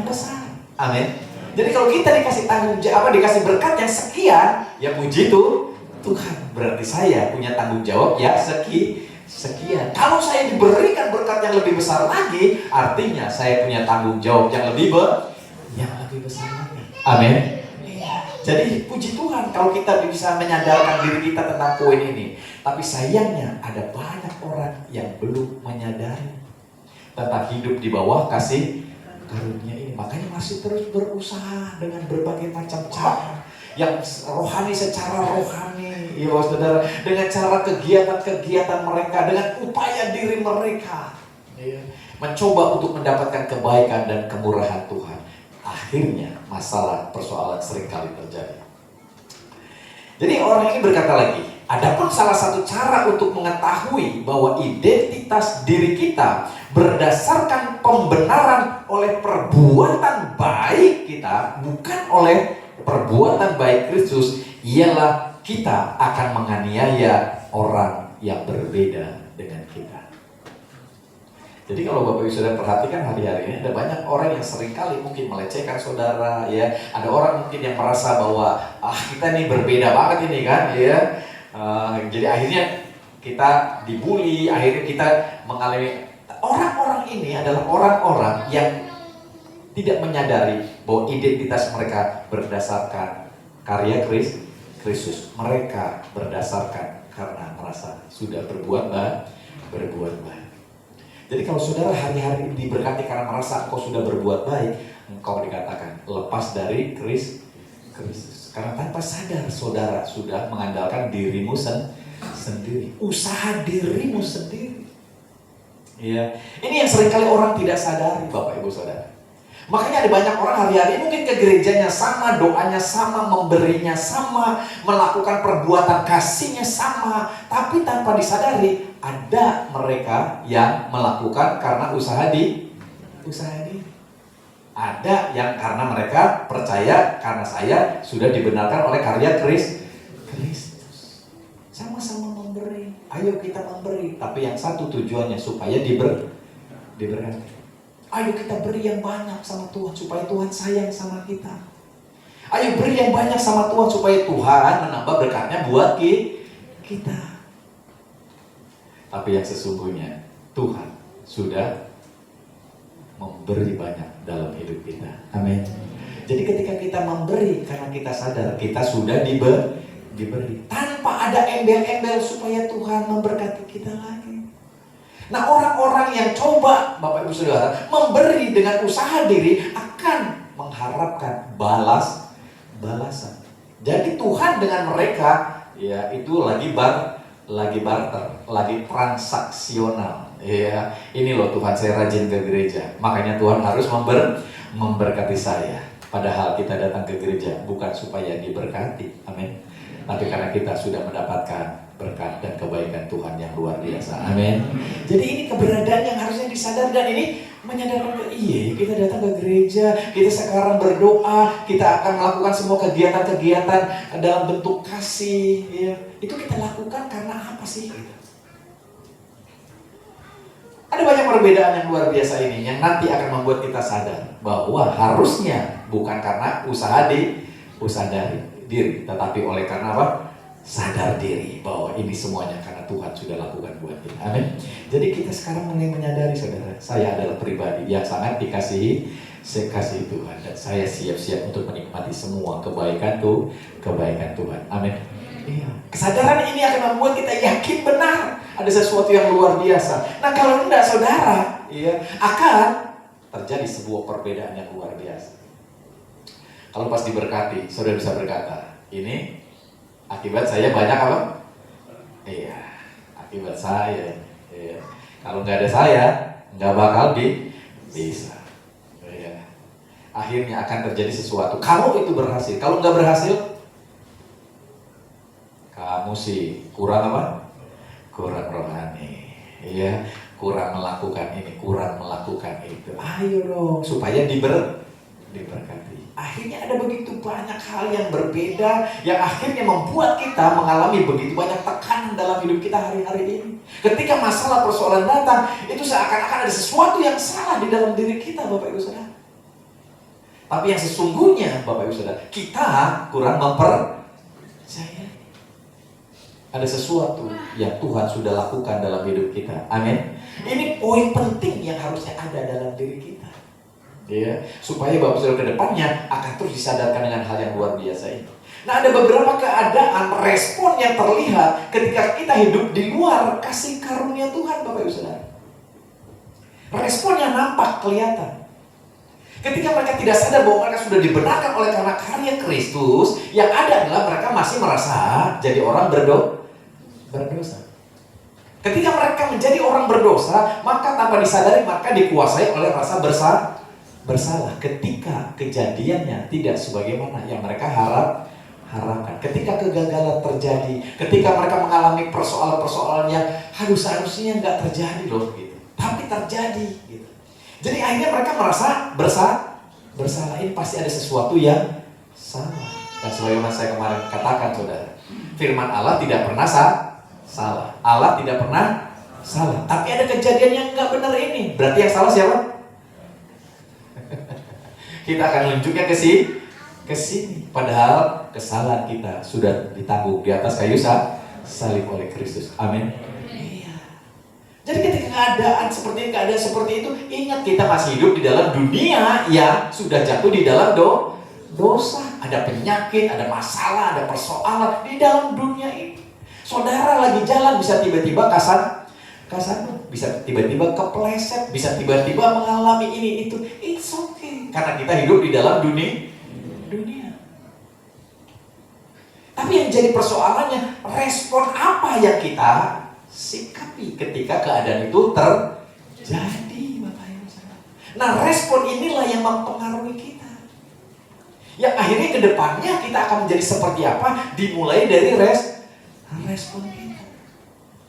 besar. Amin. Jadi kalau kita dikasih dikasih berkat yang sekian, ya puji Tuhan. Berarti saya punya tanggung jawab ya sekian. Kalau saya diberikan berkat yang lebih besar lagi, artinya saya punya tanggung jawab yang lebih besar lagi. Amin. Jadi puji Tuhan kalau kita bisa menyadarkan diri kita tentang poin ini. Tapi sayangnya ada banyak orang yang belum menyadari tentang hidup di bawah kasih karunia ini. Makanya masih terus berusaha dengan berbagai macam cara yang rohani secara rohani, ya saudara, dengan cara kegiatan-kegiatan mereka, dengan upaya diri mereka, ya, mencoba untuk mendapatkan kebaikan dan kemurahan Tuhan. Akhirnya masalah persoalan seringkali terjadi. Jadi orang ini berkata lagi, adapun salah satu cara untuk mengetahui bahwa identitas diri kita berdasarkan pembenaran oleh perbuatan baik kita, bukan oleh perbuatan baik Kristus, ialah kita akan menganiaya orang yang berbeda dengan kita. Jadi kalau Bapak Ibu Saudara perhatikan hari-hari ini ada banyak orang yang seringkali mungkin melecehkan saudara, ya. Ada orang mungkin yang merasa bahwa kita nih berbeda banget ini kan, ya. Jadi akhirnya kita dibully, akhirnya kita mengalami. Orang-orang ini adalah orang-orang yang tidak menyadari bahwa identitas mereka berdasarkan karya Kristus. Mereka berdasarkan karena merasa sudah berbuat baik. Jadi kalau saudara hari-hari diberkati karena merasa engkau sudah berbuat baik, engkau dikatakan lepas dari Kristus. Karena tanpa sadar saudara sudah mengandalkan dirimu sendiri, usaha dirimu sendiri. Ya, ini yang seringkali orang tidak sadari, Bapak Ibu Saudara. Makanya ada banyak orang hari-hari mungkin ke gerejanya sama, doanya sama, memberinya sama, melakukan perbuatan kasihnya sama, tapi tanpa disadari ada mereka yang melakukan karena usaha diri. Ada yang karena mereka percaya karena saya sudah dibenarkan oleh karya Kristus. Sama-sama memberi. Ayo kita memberi, tapi yang satu tujuannya supaya diberkati. Ayo kita beri yang banyak sama Tuhan supaya Tuhan sayang sama kita. Ayo beri yang banyak sama Tuhan supaya Tuhan menambah berkatnya buat kita. Tapi yang sesungguhnya Tuhan sudah memberi banyak dalam hidup kita. Amin. Jadi ketika kita memberi karena kita sadar kita sudah diberi tanpa ada embel-embel supaya Tuhan memberkati kita lagi. Nah, orang-orang yang coba, Bapak Ibu Saudara, memberi dengan usaha diri akan mengharapkan balasan. Jadi Tuhan dengan mereka ya itu lagi barter, lagi transaksional. Ya, ini loh Tuhan saya rajin ke gereja. Makanya Tuhan harus memberkati saya. Padahal kita datang ke gereja bukan supaya diberkati. Amin. Tapi karena kita sudah mendapatkan berkat dan kebaikan Tuhan yang luar biasa. Amin. Jadi ini keberadaan yang harusnya disadar, dan ini menyadarkan iya kita datang ke gereja, kita sekarang berdoa, kita akan melakukan semua kegiatan-kegiatan dalam bentuk kasih. Ya. Itu kita lakukan karena apa sih? Ada banyak perbedaan yang luar biasa ini yang nanti akan membuat kita sadar bahwa harusnya bukan karena usaha diri, tetapi oleh karena apa? Sadar diri bahwa ini semuanya karena Tuhan sudah lakukan buat kita. Amin. Jadi kita sekarang mulai menyadari, saudara, saya adalah pribadi yang sangat dikasihi Tuhan, dan saya siap-siap untuk menikmati semua kebaikan Tuhan. Amin. Iya. Kesadaran ini akan membuat kita yakin benar ada sesuatu yang luar biasa. Nah, kalau enggak, saudara, akan terjadi sebuah perbedaan yang luar biasa. Kalau pas diberkati, saudara bisa berkata, ini akibat saya banyak apa? Iya, akibat saya. Iya. Kalau nggak ada saya, nggak bakal bisa. Iya. Akhirnya akan terjadi sesuatu. Kalau itu berhasil, kalau nggak berhasil, kamu sih kurang apa? Kurang rohani. Iya, kurang melakukan ini, kurang melakukan itu. Ayo dong, supaya diberkati. Akhirnya ada begitu banyak hal yang berbeda yang akhirnya membuat kita mengalami begitu banyak tekanan dalam hidup kita hari-hari ini. Ketika masalah persoalan datang, itu seakan-akan ada sesuatu yang salah di dalam diri kita, Bapak Ibu Saudara. Tapi yang sesungguhnya, Bapak Ibu Saudara, kita kurang mempercayai. Ada sesuatu yang Tuhan sudah lakukan dalam hidup kita. Amin. Ini poin penting yang harusnya ada dalam diri kita. Ya, supaya Bapak Saudara ke depannya akan terus disadarkan dengan hal yang luar biasa ini. Nah, ada beberapa keadaan respon yang terlihat ketika kita hidup di luar kasih karunia Tuhan, Bapak Ibu Saudara. Respon yang nampak kelihatan. Ketika mereka tidak sadar bahwa mereka sudah dibenarkan oleh karena karya Kristus, yang ada adalah mereka masih merasa jadi orang berdosa. Ketika mereka menjadi orang berdosa, maka tanpa disadari mereka dikuasai oleh rasa bersalah. Ketika kejadiannya tidak sebagaimana yang mereka harapkan, ketika kegagalan terjadi, ketika mereka mengalami persoalan-persoalan yang seharusnya nggak terjadi loh gitu, tapi terjadi gitu. Jadi akhirnya mereka merasa bersalah. Ini pasti ada sesuatu yang salah. Dan sebagaimana saya kemarin katakan, saudara, firman Allah tidak pernah salah. Allah tidak pernah salah. Tapi ada kejadian yang nggak benar ini. Berarti yang salah siapa? Kita akan nunjuknya ke sini. Padahal kesalahan kita sudah ditanggung di atas kayu salib oleh Kristus. Amin. Iya. Jadi ketika keadaan seperti itu, ingat kita masih hidup di dalam dunia yang sudah jatuh di dalam dosa. Ada penyakit, ada masalah, ada persoalan di dalam dunia ini. Saudara lagi jalan bisa tiba-tiba kasar, bisa tiba-tiba kepleset, bisa tiba-tiba mengalami ini itu. It's okay, karena kita hidup di dalam dunia. Tapi yang jadi persoalannya, respon apa yang kita sikapi ketika keadaan itu terjadi, Bapak Ibu Saudara. Nah, respon inilah yang mempengaruhi kita. Yang akhirnya ke depannya kita akan menjadi seperti apa? Dimulai dari respon kita.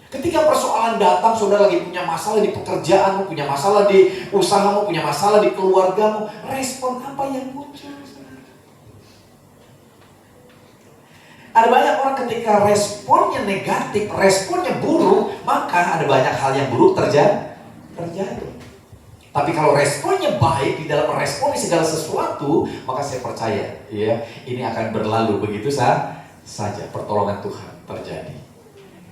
Ketika persoalan datang, saudara lagi punya masalah di pekerjaanmu, punya masalah di usahamu, punya masalah di keluargamu, respon apa yang muncul? Ada banyak orang ketika responnya negatif, responnya buruk, maka ada banyak hal yang buruk terjadi. Tapi kalau responnya baik, di dalam responi segala sesuatu, maka saya percaya, ya, ini akan berlalu begitu saja. Pertolongan Tuhan terjadi.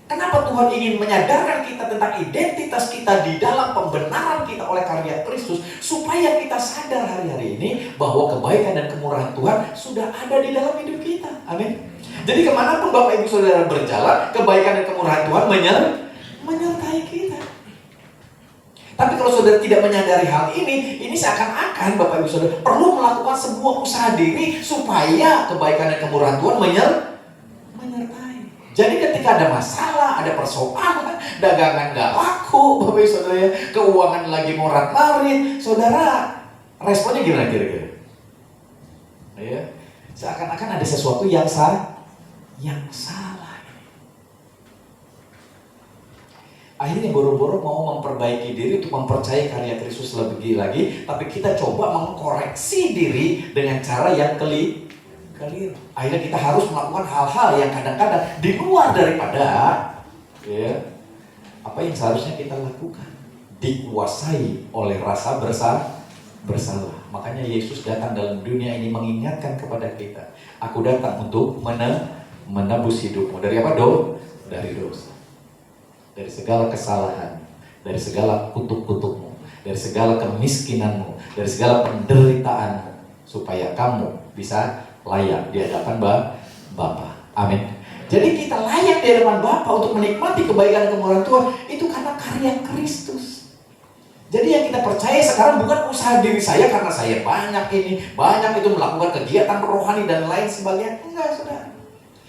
Kenapa Tuhan ingin menyadarkan kita tentang identitas kita di dalam pembenaran kita oleh karya Kristus, supaya kita sadar hari-hari ini bahwa kebaikan dan kemurahan Tuhan sudah ada di dalam hidup kita. Amin. Jadi kemanapun Bapak Ibu Saudara berjalan, kebaikan dan kemurahan Tuhan menyertai kita. Tapi kalau saudara tidak menyadari hal ini seakan-akan Bapak Ibu Saudara perlu melakukan sebuah usaha diri supaya kebaikan dan kemurahan Tuhan menyertai. Jadi ketika ada masalah, ada persoalan, dagangan nggak laku, Bapak Ibu Saudara, ya, keuangan lagi morat-marit, saudara responnya gimana kira-kira? Ya, seakan-akan ada sesuatu yang salah. Akhirnya boro-boro mau memperbaiki diri untuk mempercayai karya Kristus lebih lagi, tapi kita coba mengkoreksi diri dengan cara yang keliru. Akhirnya kita harus melakukan hal-hal yang kadang-kadang di luar daripada apa yang seharusnya kita lakukan. Dikuasai oleh rasa bersalah. Makanya Yesus datang dalam dunia ini mengingatkan kepada kita, aku datang untuk menebus hidupmu dari apa? Dari dosa, dari segala kesalahan, dari segala kutuk-kutukmu, dari segala kemiskinanmu, dari segala penderitaanmu, supaya kamu bisa layak di hadapan Bapa. Amin. Jadi kita layak di hadapan Bapa untuk menikmati kebaikan dan kemurahan Tuhan itu karena karya Kristus. Jadi yang kita percaya sekarang bukan usaha diri saya karena saya banyak itu melakukan kegiatan rohani dan lain sebagainya. Enggak, saudara.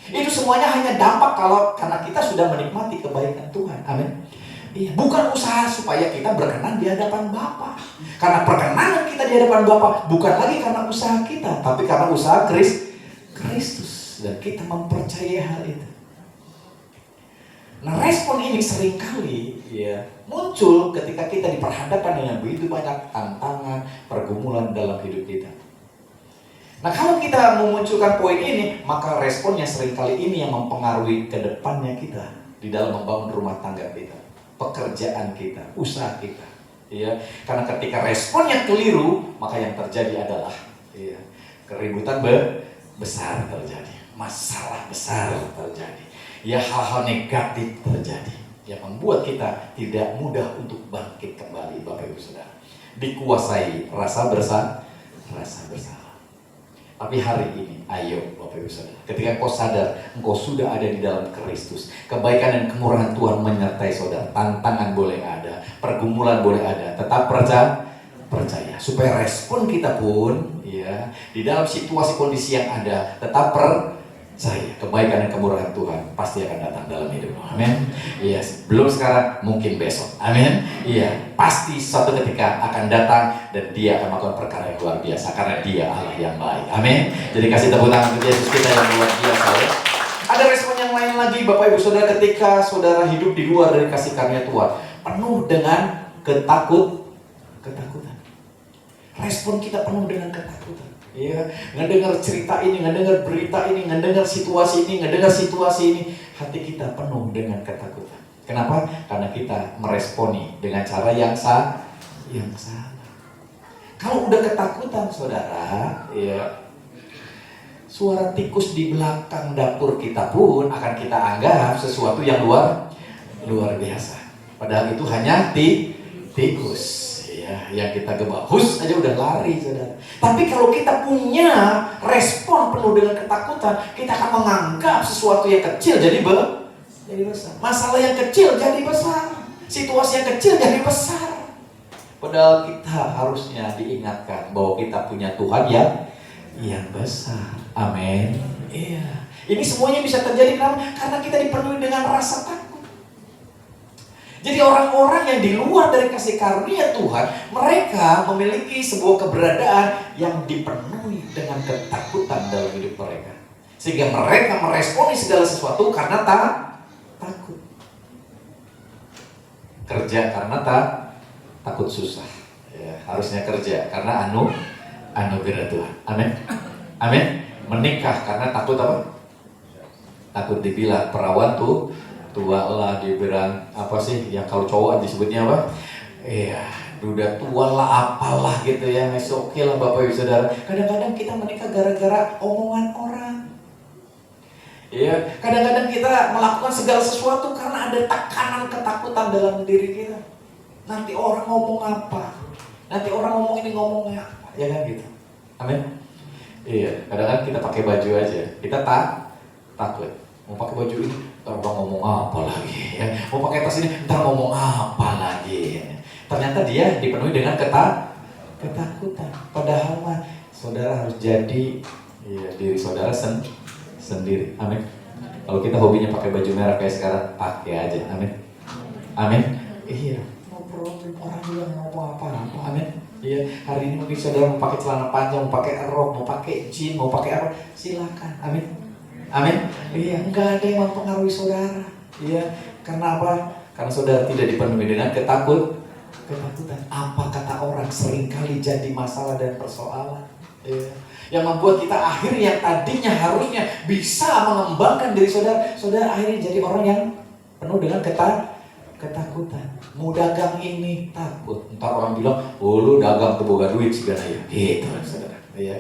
Itu semuanya hanya dampak karena kita sudah menikmati kebaikan Tuhan. Amin. Iya, bukan usaha supaya kita berkenan di hadapan Bapa. Karena perkenanan kita di hadapan Bapa bukan lagi karena usaha kita, tapi karena usaha Kristus, dan kita mempercayai hal itu. Nah, respon ini seringkali muncul ketika kita diperhadapkan dengan begitu banyak tantangan, pergumulan dalam hidup kita. Nah, kalau kita memunculkan poin ini, maka responnya seringkali ini yang mempengaruhi ke depannya kita di dalam membangun rumah tangga kita, pekerjaan kita, usaha kita. Karena ketika responnya keliru, maka yang terjadi adalah keributan besar terjadi, masalah besar terjadi, hal-hal negatif terjadi, yang membuat kita tidak mudah untuk bangkit kembali, Bapak Ibu Saudara. Dikuasai rasa bersalah. Tapi hari ini, ayo Bapak Ibu Saudara, ketika engkau sadar, engkau sudah ada di dalam Kristus, kebaikan dan kemurahan Tuhan menyertai saudara. Tantangan boleh ada, pergumulan boleh ada, tetap percaya. Supaya respon kita pun, di dalam situasi kondisi yang ada, tetap percaya. Kebaikan dan kemurahan Tuhan pasti akan datang dalam hidupmu. Amin. Belum sekarang, mungkin besok. Amin. Pasti suatu ketika akan datang dan Dia akan melakukan perkara yang luar biasa karena Dia Allah yang baik. Amin. Jadi kasih tepuk tangan untuk Yesus kita yang luar biasa. Ada respon yang lain lagi, Bapak Ibu Saudara, ketika saudara hidup di luar dari kasih karunia Tuhan, penuh dengan ketakutan. Respon kita penuh dengan ketakutan. Ngedengar cerita ini, ngedengar berita ini, ngedengar situasi ini, hati kita penuh dengan ketakutan. Kenapa? Karena kita meresponi dengan cara yang salah. Kalau udah ketakutan, saudara, suara tikus di belakang dapur kita pun akan kita anggap sesuatu yang luar biasa. Padahal itu hanya tikus. Yang kita gebak, aja udah lari, saudara. Tapi kalau kita punya respon penuh dengan ketakutan, kita akan menganggap sesuatu yang kecil jadi besar. Masalah yang kecil jadi besar. Situasi yang kecil jadi besar. Padahal kita harusnya diingatkan bahwa kita punya Tuhan yang besar. Amin. Ini semuanya bisa terjadi karena kita dipenuhi dengan rasa takut. Jadi orang-orang yang di luar dari kasih karunia Tuhan, mereka memiliki sebuah keberadaan yang dipenuhi dengan ketakutan dalam hidup mereka. Sehingga mereka meresponi segala sesuatu karena takut. Kerja karena takut susah. Ya, harusnya kerja karena anugerah Tuhan. Amin. Amin. Menikah karena takut apa? Takut dibilang perawan tuh tua lah, dibilang apa sih yang kalau cowok disebutnya apa? Iya, udah tua lah apalah gitu ya. Oke lah Bapak Ibu Saudara. Kadang-kadang kita menikah gara-gara omongan orang. Iya, kadang-kadang kita melakukan segala sesuatu karena ada tekanan ketakutan dalam diri kita. Nanti orang ngomong apa? Nanti orang ngomong ini ngomongnya apa? Ya kan gitu. Amin. Iya, kadang-kadang kita pakai baju aja. Kita takut. Mau pakai baju ini, ntar orang ngomong apa lagi ya. Mau pakai tas ini, ntar ngomong apa lagi ya. Ternyata dia dipenuhi dengan ketakutan. Padahal mah saudara harus jadi diri saudara sendiri. Amin. Kalau kita hobinya pakai baju merah kayak sekarang, pakai aja. Amin. Amin. Iya. No problem. Orang juga ngomong apa-apa. Amin. Iya. Hari ini mungkin saudara mau pakai celana panjang, mau pakai rok, mau pakai jeans, mau pakai apa? Silakan. Amin. Amin. Iya. Enggak ada yang mempengaruhi saudara. Iya. Karena apa? Karena saudara tidak dipenuhi dengan ketakutan. Apa kata orang seringkali jadi masalah dan persoalan. Iya. Yang membuat kita akhirnya yang tadinya harusnya bisa mengembangkan diri saudara akhirnya jadi orang yang penuh dengan ketakutan. Mau dagang ini takut. Ntar orang bilang, lu dagang tuh boga duit segala ya. Gitu saudara. Ya.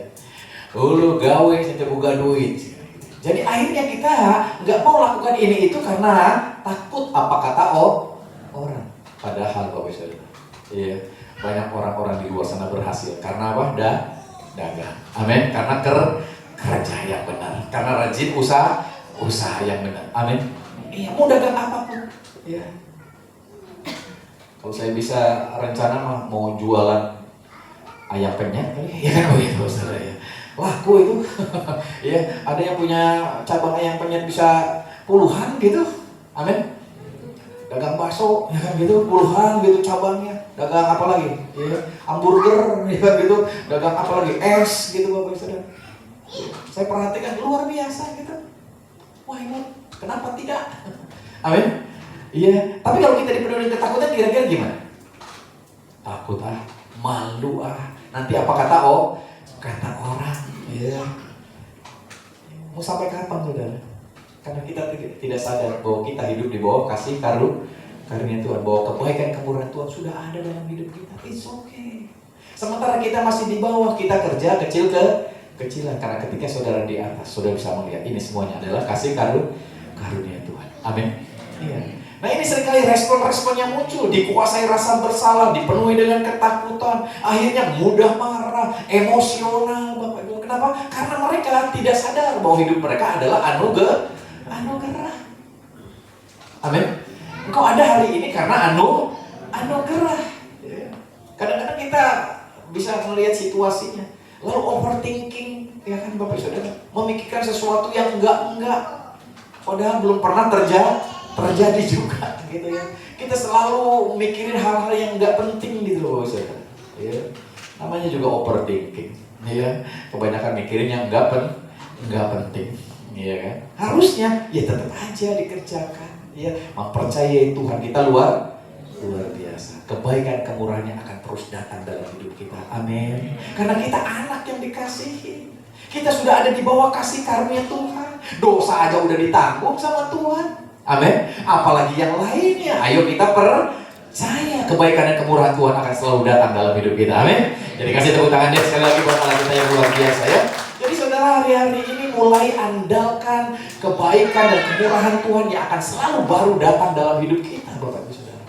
Lu gawe saja boga duit. Jadi akhirnya kita nggak mau lakukan ini itu karena takut apa kata orang. Padahal Bapak Saudara, iya, banyak orang-orang di luar sana berhasil karena apa? Dagang. Amin. Karena kerja yang benar. Karena rajin usaha yang benar. Amin. Iya, mau dagang apapun. Iya. Kalau saya bisa rencana mah mau jualan ayam penyet kali ya kan begitu saudara ya. Laku itu. Ya, ada yang punya cabang ayam penyet bisa puluhan gitu. Amin. Dagang bakso ya kan gitu, puluhan gitu cabangnya. Dagang apa lagi? Ya, hamburger ya kan gitu. Dagang apa lagi? Es gitu Bapak Saudara. Saya perhatikan luar biasa gitu. Why not? Kenapa tidak? Amin. Iya, tapi kalau kita dipenuhi dengan ketakutan kira-kira gimana? Takut malu nanti apa kata orang. Iya. Mau sampai kapan saudara? Karena kita tidak sadar bahwa kita hidup di bawah kasih karunia Tuhan, bahwa kebaikan kemurahan Tuhan sudah ada dalam hidup kita. It's okay. Sementara kita masih di bawah, kita kerja kecilan. Karena ketika saudara di atas, saudara bisa melihat ini semuanya adalah kasih karunia Tuhan. Amin. Iya. Nah ini seringkali respon-respon yang muncul, dikuasai rasa bersalah, dipenuhi dengan ketakutan, akhirnya mudah marah, emosional, Bapak Ibu. Kenapa? Karena mereka tidak sadar bahwa hidup mereka adalah anugerah. Amin. Engkau ada hari ini karena anugerah. Kadang-kadang kita bisa melihat situasinya, lalu overthinking, ya kan Bapak Saudara, memikirkan sesuatu yang enggak, padahal belum pernah terjadi juga gitu ya. Kita selalu mikirin hal-hal yang nggak penting gitu loh saudara. Ya. Namanya juga overthinking. Ya. Kebanyakan mikirin yang nggak penting. Ya kan. Harusnya ya tetap aja dikerjakan. Ya. Mempercayai Tuhan kita luar biasa. Kebaikan kemurahannya akan terus datang dalam hidup kita. Amin. Karena kita anak yang dikasihi. Kita sudah ada di bawah kasih karunia Tuhan. Dosa aja udah ditanggung sama Tuhan. Amin. Apalagi yang lainnya. Ayo kita percaya kebaikan dan kemurahan Tuhan akan selalu datang dalam hidup kita. Amin. Jadi kasih tepuk tangan dia sekali lagi buat Allah kita yang luar biasa ya. Jadi saudara hari-hari ini mulai andalkan kebaikan dan kemurahan Tuhan yang akan selalu baru datang dalam hidup kita Bapak Ibu Saudara.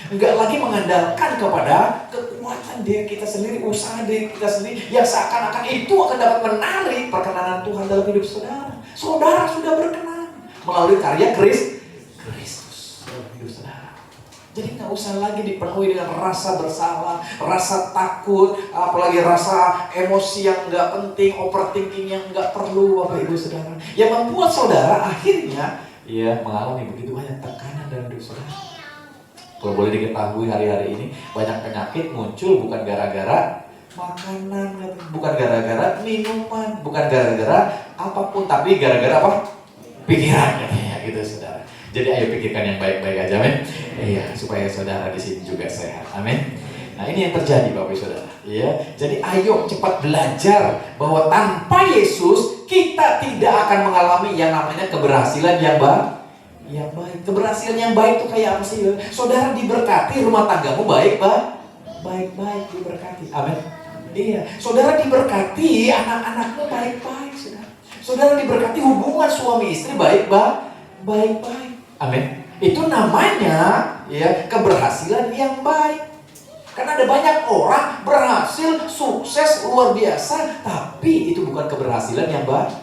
Enggak lagi mengandalkan kepada kekuatan diri kita sendiri, usaha diri kita sendiri yang seakan-akan itu akan dapat menarik perkenanan Tuhan dalam hidup saudara. Saudara sudah berkenan melalui karya Kristus dalam hidup saudara. Jadi nggak usah lagi dipenuhi dengan rasa bersalah, rasa takut, apalagi rasa emosi yang nggak penting, overthinking yang nggak perlu Bapak Ibu Saudara. Yang membuat saudara akhirnya mengalami begitu banyak tekanan dalam hidup saudara. Kalau boleh diketahui hari-hari ini banyak penyakit muncul bukan gara-gara makanan, bukan gara-gara minuman, bukan gara-gara apapun, tapi gara-gara apa? Pikiran katanya gitu saudara. Jadi ayo pikirkan yang baik-baik aja, amin. Iya, supaya saudara di sini juga sehat, amin. Nah ini yang terjadi Bapak Ibu Saudara, ya. Jadi ayo cepat belajar bahwa tanpa Yesus kita tidak akan mengalami yang namanya keberhasilan yang baik. Yang baik, keberhasilan yang baik itu kayak apa sih? Saudara diberkati, rumah tanggamu baik, baik-baik diberkati, amin. Iya, saudara diberkati, anak-anakmu baik-baik, saudara. Saudara diberkati hubungan suami istri baik-baik, amin. Itu namanya ya keberhasilan yang baik. Karena ada banyak orang berhasil, sukses, luar biasa, tapi itu bukan keberhasilan yang baik.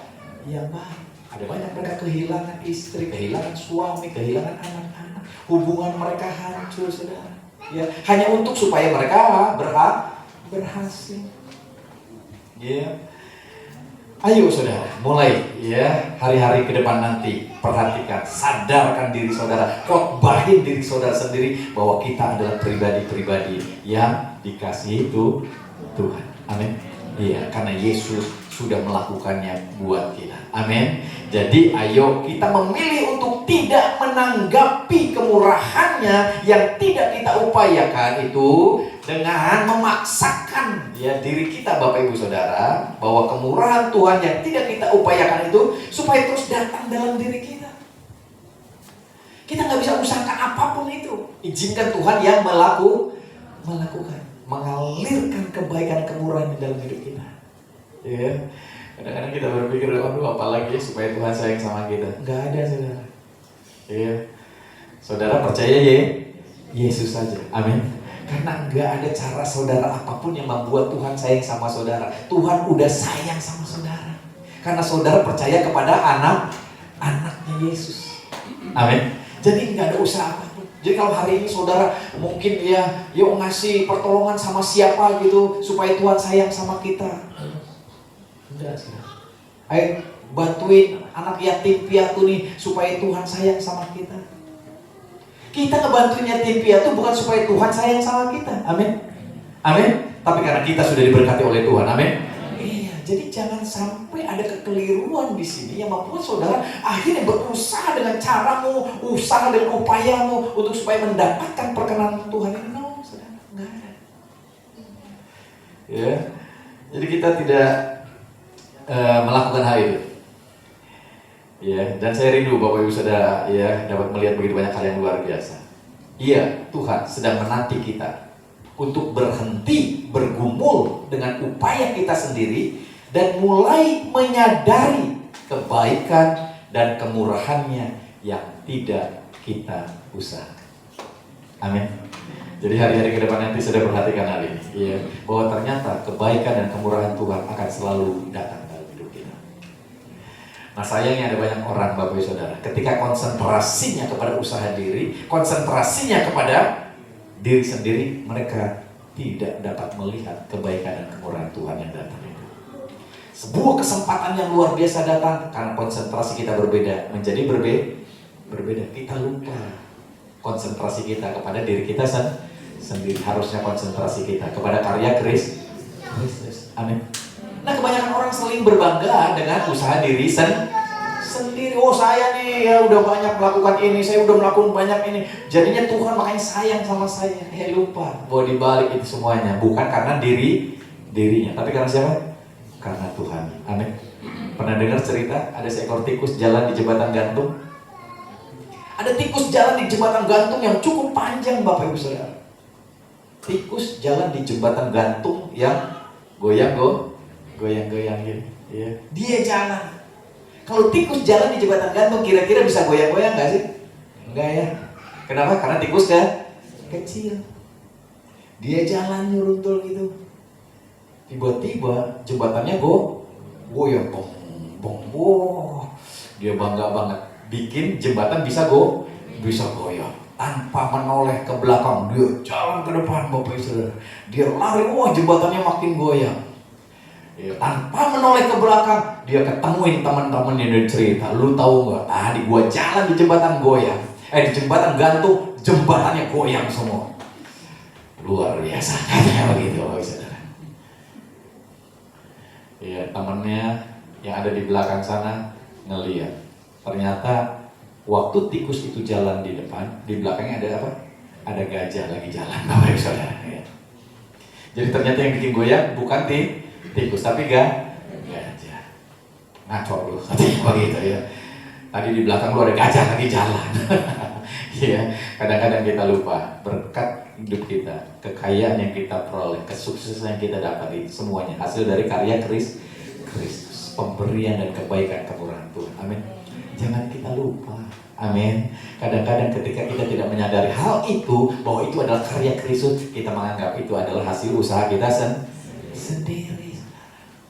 Ada banyak mereka kehilangan istri, kehilangan suami, kehilangan anak-anak, hubungan mereka hancur, saudara. Ya, hanya untuk supaya mereka berhasil. Ya. Ayo saudara, mulai ya hari-hari ke depan nanti perhatikan, sadarkan diri saudara, khotbahin diri saudara sendiri bahwa kita adalah pribadi-pribadi yang dikasihi itu Tuhan. Amin. Iya, karena Yesus sudah melakukannya buat kita. Amin. Jadi ayo kita memilih untuk tidak menanggapi kemurahannya yang tidak kita upayakan itu dengan memaksakan ya diri kita Bapak Ibu Saudara bahwa kemurahan Tuhan yang tidak kita upayakan itu supaya terus datang dalam diri kita. Kita nggak bisa usahakan apapun itu. Izinkan Tuhan yang melakukan, mengalirkan kebaikan kemurahan di dalam hidup kita. Ya. Kadang-kadang kita berpikir, aduh apalagi supaya Tuhan sayang sama kita. Nggak ada saudara. Iya. Saudara percaya ya Yesus saja. Amin. Karena nggak ada cara saudara apapun yang membuat Tuhan sayang sama saudara. Tuhan udah sayang sama saudara. Karena saudara percaya kepada anaknya Yesus. Amin. Jadi nggak ada usaha apapun. Jadi kalau hari ini saudara mungkin ya yuk ngasih pertolongan sama siapa gitu supaya Tuhan sayang sama kita. Enggak, saudara. Ayo bantuin anak yatim piatu nih supaya Tuhan sayang sama kita. Kita ngebantuin yatim piatu bukan supaya Tuhan sayang sama kita. Amin. Amin. Tapi karena kita sudah diberkati oleh Tuhan. Amin. Iya, jadi jangan sampai ada kekeliruan di sini yang membuat saudara akhirnya berusaha dengan caramu, usaha dengan upayamu untuk supaya mendapatkan perkenanan Tuhan ini. No, saudara, enggak ada. Ya. Jadi kita tidak melakukan hal itu. Ya, dan saya rindu Bapak Ibu Saudara ya dapat melihat begitu banyak hal yang luar biasa. Iya, Tuhan sedang menanti kita untuk berhenti bergumul dengan upaya kita sendiri dan mulai menyadari kebaikan dan kemurahannya yang tidak kita usahakan. Amin. Jadi hari-hari ke depan nanti sudah perhatikan hal ini, ya, bahwa ternyata kebaikan dan kemurahan Tuhan akan selalu datang dalam hidup kita. Nah sayangnya ada banyak orang Bapak Ibu Saudara, ketika konsentrasinya kepada usaha diri, konsentrasinya kepada diri sendiri, mereka tidak dapat melihat kebaikan dan kemurahan Tuhan yang datang itu. Sebuah kesempatan yang luar biasa datang karena konsentrasi kita berbeda, menjadi berbeda. Kita lupa konsentrasi kita kepada diri kita sendiri. Harusnya konsentrasi kita kepada karya Kristus. Amin. Nah kebanyakan orang saling berbangga dengan usaha diri sendiri. Oh saya nih ya udah banyak melakukan ini, saya udah melakukan banyak ini. Jadinya Tuhan makanya sayang sama saya. Lupa bahwa dibalik itu semuanya bukan karena dirinya, tapi karena siapa? Karena Tuhan. Amin. Pernah dengar cerita ada seekor tikus jalan di jembatan gantung? Ada tikus jalan di jembatan gantung yang cukup panjang Bapak Ibu Saudara. Tikus jalan di jembatan gantung yang goyang-goyang gini. Ya. Dia jalan. Kalau tikus jalan di jembatan gantung kira-kira bisa goyang-goyang nggak sih? Enggak ya. Kenapa? Karena tikus kecil. Dia jalan nyuruntul gitu. Tiba-tiba jembatannya goyang, bong. Dia bangga banget. Bikin jembatan bisa goyang tanpa menoleh ke belakang. Dia jalan ke depan Bapak Ibu Saudara. Dia lari, wah jembatannya makin goyang. Ya, tanpa menoleh ke belakang, dia ketemuin teman-temannya. Dia cerita, lu tahu nggak? Tadi gua jalan di jembatan goyang, di jembatan gantung, jembatannya goyang semua. Luar biasa, katanya begitu, Bapak Saudara. Ya, temannya yang ada di belakang sana ngeliat. Ternyata waktu tikus itu jalan di depan, di belakangnya ada apa? Ada gajah lagi jalan, Bapak Saudara. Ya. Jadi ternyata yang bikin goyang bukan tikus, tapi gajah. Ngaco lu, katanya begitu ya. Tadi di belakang lu ada gajah lagi jalan. Ya, kadang-kadang kita lupa berkat hidup kita, kekayaan yang kita peroleh, kesuksesan yang kita dapat itu semuanya hasil dari karya Kristus, pemberian dan kebaikan kemurahan Tuhan. Amin. Jangan kita lupa. Amin. Kadang-kadang ketika kita tidak menyadari hal itu, bahwa itu adalah karya Kristus, kita menganggap itu adalah hasil usaha kita sendiri.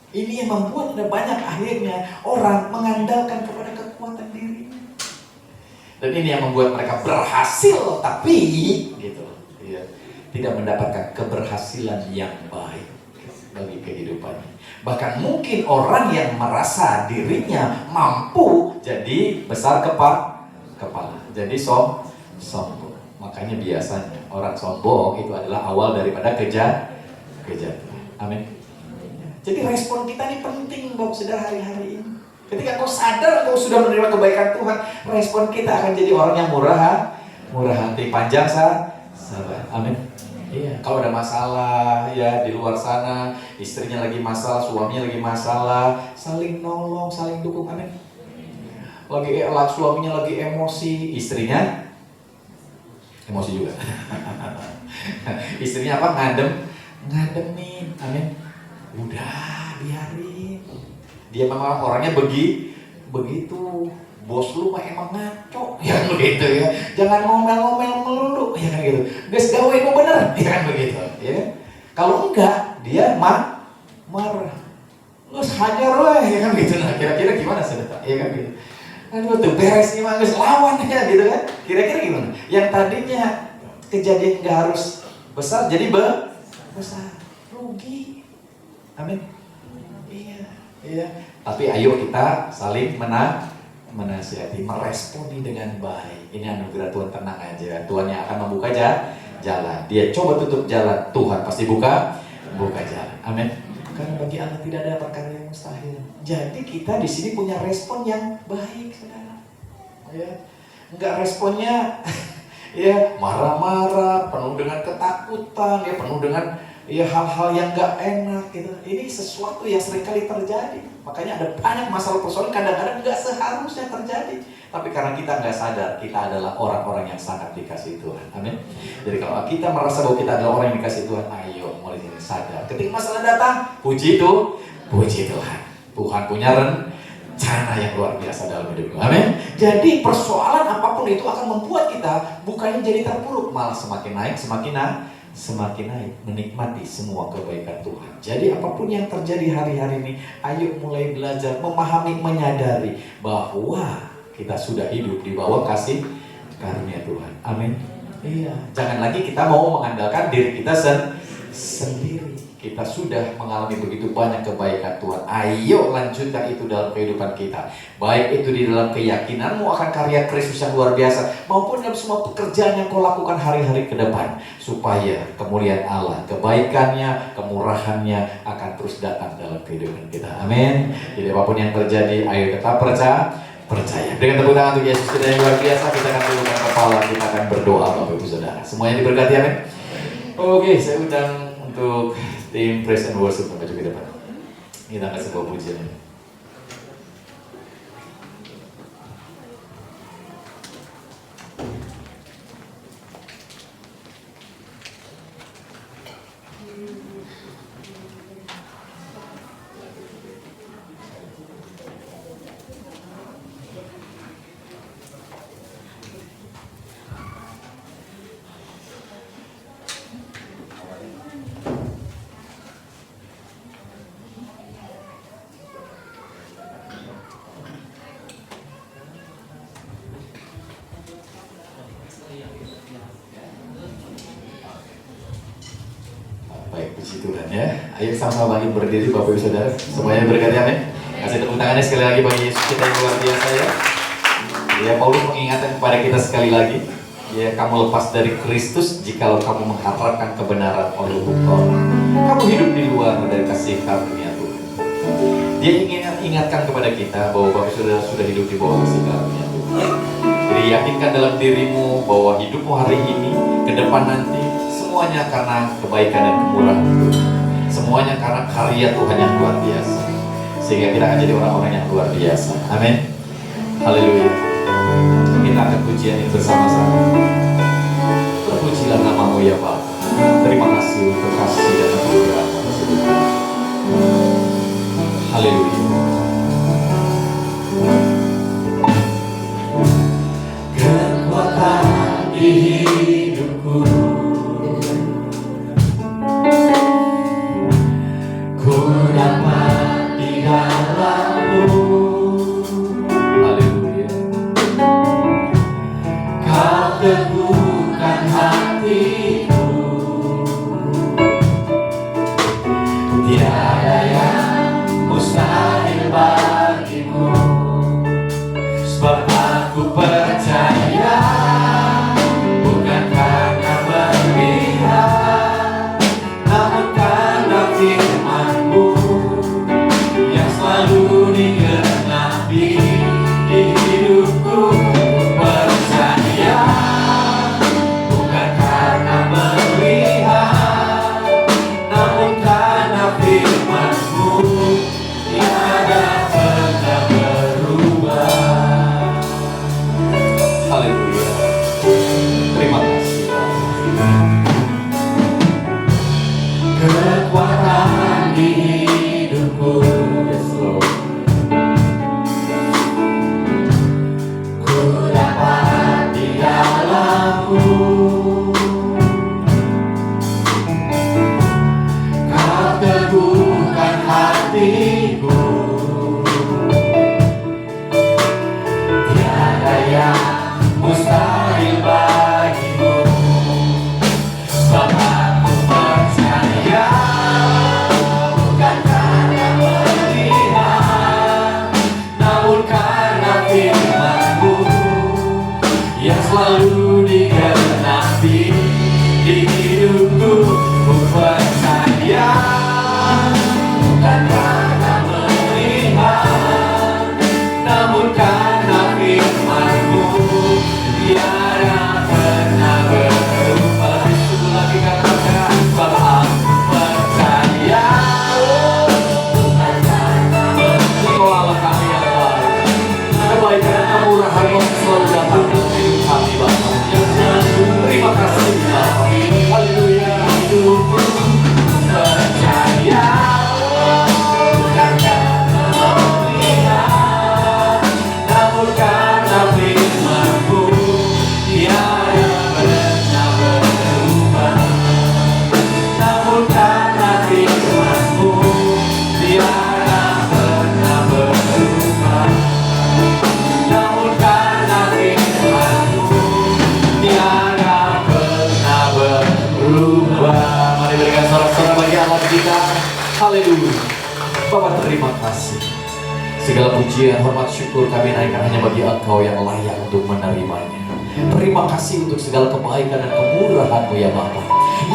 Ini yang membuat ada banyak akhirnya orang mengandalkan kepada kekuatan dirinya. Dan ini yang membuat mereka berhasil, tapi gitu, ya, tidak mendapatkan keberhasilan yang baik bagi kehidupannya. Bahkan mungkin orang yang merasa dirinya mampu jadi besar kepala, jadi sombong. Makanya biasanya orang sombong itu adalah awal daripada kejahatan. Amin. Jadi respon kita ini penting, Bapak Saudara, hari-hari ini. Ketika kau sadar kau sudah menerima kebaikan Tuhan, respon kita akan jadi orang yang murah hati, panjang sabar. Amin. Iya. Kalau ada masalah ya di luar sana, istrinya lagi masalah, suaminya lagi masalah, saling nolong, saling dukung. Amin. Suaminya lagi emosi, istrinya emosi juga. Istrinya apa? Ngademin. Amin. Udah biarin. Dia memang orangnya begitu. Bos lu mah emang ngaco, ya begitu ya. Jangan ngomel-ngomel melulu, ya kan gitu. Guys, gawe lu bener, ya kan begitu, ya. Kalau enggak, dia marah. Lu hajar weh, ya kan gitu. Nah, kira-kira gimana sih, ya kan gitu. Aduh tuh beres nih Mas, lawan ya gitu kan. Kira-kira gimana? Yang tadinya kejadian nggak harus besar jadi besar, rugi. Amin. Iya. Tapi ayo kita saling menasihati, meresponi dengan baik. Ini anugerah Tuhan, tenang aja. Tuhan yang akan membuka jalan. Dia coba tutup jalan, Tuhan pasti buka jalan. Amin. Karena bagi Allah tidak ada perkara yang mustahil. Jadi kita di sini punya respon yang baik, saudara. Ya, enggak responnya ya marah-marah, penuh dengan ketakutan, ya penuh dengan ya hal-hal yang gak enak gitu. Ini sesuatu yang seringkali terjadi. Makanya ada banyak masalah persoalan kadang-kadang gak seharusnya terjadi. Tapi karena kita gak sadar, kita adalah orang-orang yang sangat dikasih Tuhan. Amin. Jadi kalau kita merasa bahwa kita adalah orang yang dikasih Tuhan, ayo mulai ini sadar. Ketika masalah datang, puji Tuhan. Tuhan punya rencana yang luar biasa dalam hidup kita. Amin. Jadi persoalan apapun itu akan membuat kita bukannya jadi terpuruk, malah semakin naik menikmati semua kebaikan Tuhan. Jadi apapun yang terjadi hari-hari ini, ayo mulai belajar memahami, menyadari bahwa kita sudah hidup di bawah kasih karunia Tuhan. Amin. Iya. Jangan lagi kita mau mengandalkan diri kita sendiri. Kita sudah mengalami begitu banyak kebaikan Tuhan. Ayo lanjutkan itu dalam kehidupan kita. Baik itu di dalam keyakinanmu akan karya Kristus yang luar biasa, maupun dalam semua pekerjaan yang kau lakukan hari-hari ke depan. Supaya kemuliaan Allah, kebaikannya, kemurahannya akan terus datang dalam kehidupan kita. Amin. Jadi apapun yang terjadi, ayo tetap percaya. Dengan tepuk tangan untuk Yesus kita yang luar biasa, kita akan tundukkan kepala, kita akan berdoa Bapak Ibu Saudara. Semuanya diberkati, amin. Oke, saya undang untuk tim praise and worship maju ke depan. Kita akan sebuah pujian. Baik, puji Tuhan ya. Ayo sama-sama bangkit berdiri Bapak Ibu Saudara. Semuanya berkati amin. Kasih tepuk tangannya sekali lagi bagi Yesus kita yang luar biasa ya. Ya, Paulus mengingatkan kepada kita sekali lagi Ya, kamu lepas dari Kristus jikalau kamu mengharapkan kebenaran oleh hukum. Kamu hidup di luar dari kasih karunia Tuhan. Dia ingin ingatkan kepada kita bahwa kamu sudah hidup di bawah kasih karunia Tuhan. Jadi yakinkan dalam dirimu bahwa hidupmu hari ini, ke depan nanti, semuanya karena kebaikan dan kemurahan Tuhan. Semuanya karena karya Tuhan yang luar biasa. Sehingga kita akan jadi orang-orang yang luar biasa. Amin. Haleluya. Kita akan pujian ini bersama-sama. Terpujilah namamu ya Bapa. Terima kasih untuk kasih dan anugerah-Mu. Haleluya. Kekuatan di hidupku, ku dapat di dalam-Mu. Haleluya. Kau teguhkan hatiku, tiada yang mustahil bagimu, sebab aku percaya bukan karena melihat, namun karena firman-Mu yang selalu digenapi di hidupku. Percaya bukan karena melihat, namun karena firman-Mu tiada pernah berubah. Haleluya. Terima kasih Bapa. Kekuatan di hidupku, Yes Lord. ku dapat di dalam-Mu. Kau teguhkan hatiku, tiada yang mustahil bagimu, sebab aku percaya bukan karena melihat, namun karena firman-Mu yang selalu digenapi di hidupku. Ku percaya bukan karena melihat, namun karena firman-Mu tiada pernah berubah. Itu lagi katakan, sebab aku percaya bukan karena Engkau Allah kami yang baik. Kebaikan dan kemurahan-Mu selalu datang dalam hidup kami Bapa. Terima kasih Bapa. Haleluya. Hidupku percaya bukan karena melihat, namun karena firman-Mu tiada pernah berubah. Namun karena firman-Mu tiada pernah berubah. Namun karena firman-Mu tiada pernah berubah. Mari berikan sorak-sorai bagi Allah kita. Haleluya. Bapak terima kasih. Segala pujian, hormat, syukur kami naikkan hanya bagi Engkau yang layak untuk menerimanya. Terima kasih untuk segala kebaikan dan kemurahan-Mu ya Bapa,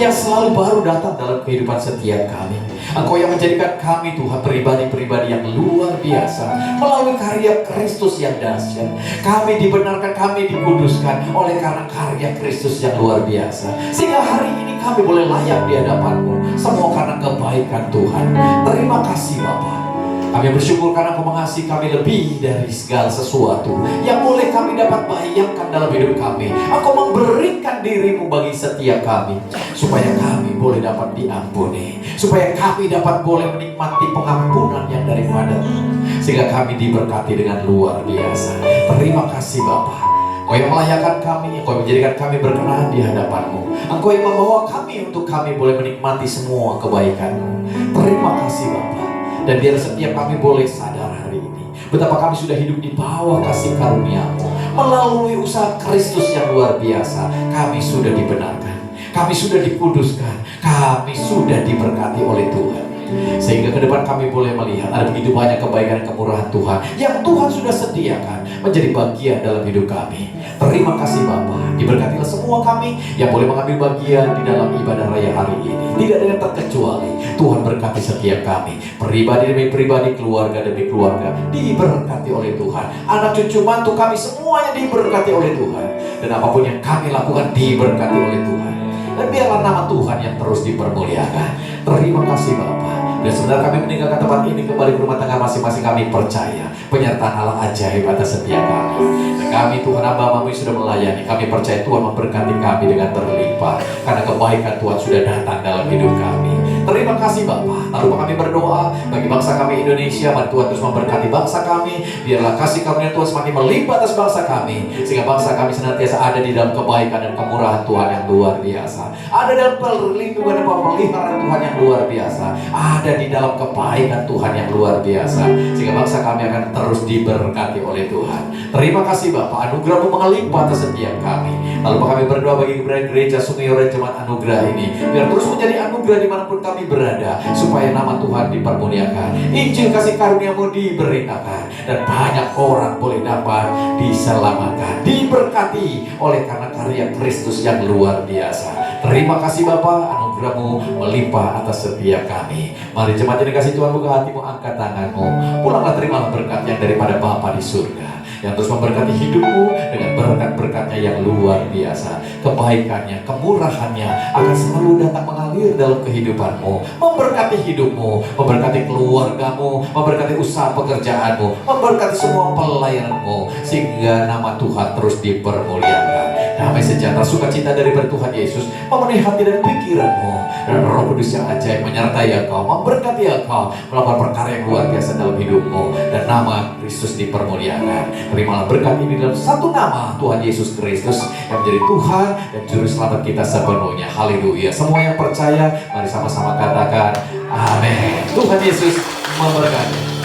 yang selalu baru datang dalam kehidupan setiap kami. Engkau yang menjadikan kami Tuhan pribadi-pribadi yang luar biasa melalui karya Kristus yang dahsyat. Kami dibenarkan, kami dikuduskan oleh karena karya Kristus yang luar biasa, sehingga hari ini kami boleh layak di hadapan-Mu. Semua karena kebaikan Tuhan. Terima kasih Bapa. Kami bersyukur karena Engkau mengasihi kami lebih dari segala sesuatu yang boleh kami dapat bayangkan dalam hidup kami. Engkau memberikan diri-Mu bagi setiap kami, supaya kami boleh dapat diampuni, supaya kami dapat boleh menikmati pengampunan yang daripada-Mu, sehingga kami diberkati dengan luar biasa. Terima kasih Bapa. Engkau yang melayakkan kami, Engkau yang menjadikan kami berkenan di hadapan-Mu. Engkau yang membawa kami untuk kami boleh menikmati semua kebaikan-Mu. Terima kasih Bapa. Dan biar setiap kami boleh sadar hari ini betapa kami sudah hidup di bawah kasih karunia-Mu. Melalui usaha Kristus yang luar biasa, kami sudah dibenarkan, kami sudah dikuduskan, kami sudah diberkati oleh Tuhan. Sehingga ke depan kami boleh melihat ada begitu banyak kebaikan dan kemurahan Tuhan yang Tuhan sudah sediakan menjadi bagian dalam hidup kami. Terima kasih Bapa. Diberkatilah semua kami yang boleh mengambil bagian di dalam ibadah raya hari ini. Tidak ada yang terkecuali. Tuhan berkati setiap kami, pribadi demi pribadi, keluarga demi keluarga, diberkati oleh Tuhan. Anak cucu mantu kami semuanya diberkati oleh Tuhan. Dan apapun yang kami lakukan diberkati oleh Tuhan. Dan biarlah nama Tuhan yang terus dipermuliakan. Terima kasih Bapa. Dan sebenarnya kami meninggalkan tempat ini kembali ke rumah tangga masing-masing, kami percaya penyertaan Allah ajaib atas setiap kami. Dan kami Tuhan hamba-Mu sudah melayani. Kami percaya Tuhan memberkati kami dengan berlimpah karena kebaikan Tuhan sudah datang dalam hidup kami. Terima kasih Bapa. Lalu kami berdoa bagi bangsa kami Indonesia. Mari Tuhan terus memberkati bangsa kami. Biarlah kasih karunia Tuhan semakin melimpah atas bangsa kami, sehingga bangsa kami senantiasa ada di dalam kebaikan dan kemurahan Tuhan yang luar biasa. Ada dalam perlindungan dan pemeliharaan Tuhan yang luar biasa. Ada di dalam kebaikan Tuhan yang luar biasa, sehingga bangsa kami akan terus diberkati oleh Tuhan. Terima kasih Bapa. Anugerah-Mu melimpah atas setiap kami. Lalu kami berdoa bagi gereja Sungai Oren Jemaat Anugerah ini, biar terus menjadi anugerah dimanapun kami berada, supaya nama Tuhan dipermuliakan, Injil kasih karunia-Mu diberitakan, dan banyak orang boleh dapat diselamatkan, diberkati oleh karena karya Kristus yang luar biasa. Terima kasih Bapa. Anugerah-Mu melimpah atas setiap kami. Mari jemaat yang dikasih Tuhan, buka hatimu, angkat tanganmu, pulanglah, terimalah berkat yang daripada Bapa di surga, yang terus memberkati hidupmu dengan berkat-berkatnya yang luar biasa. Kebaikannya, kemurahannya akan selalu datang mengalir dalam kehidupanmu, memberkati hidupmu, memberkati keluargamu, memberkati usaha pekerjaanmu, memberkati semua pelayananmu, sehingga nama Tuhan terus dipermuliakan. Damai sejahtera sukacita dari Tuhan Yesus memenuhi hati dan pikiranmu, dan Roh Kudus yang ajaib menyertai engkau, memberkati engkau melakukan perkara yang luar biasa dalam hidupmu, dan nama Kristus dipermuliakan. Terimalah berkat ini dalam satu nama, Tuhan Yesus Kristus, yang menjadi Tuhan dan Juru Selamat kita sepenuhnya. Haleluya. Semua yang percaya, mari sama-sama katakan amin. Tuhan Yesus memberkati.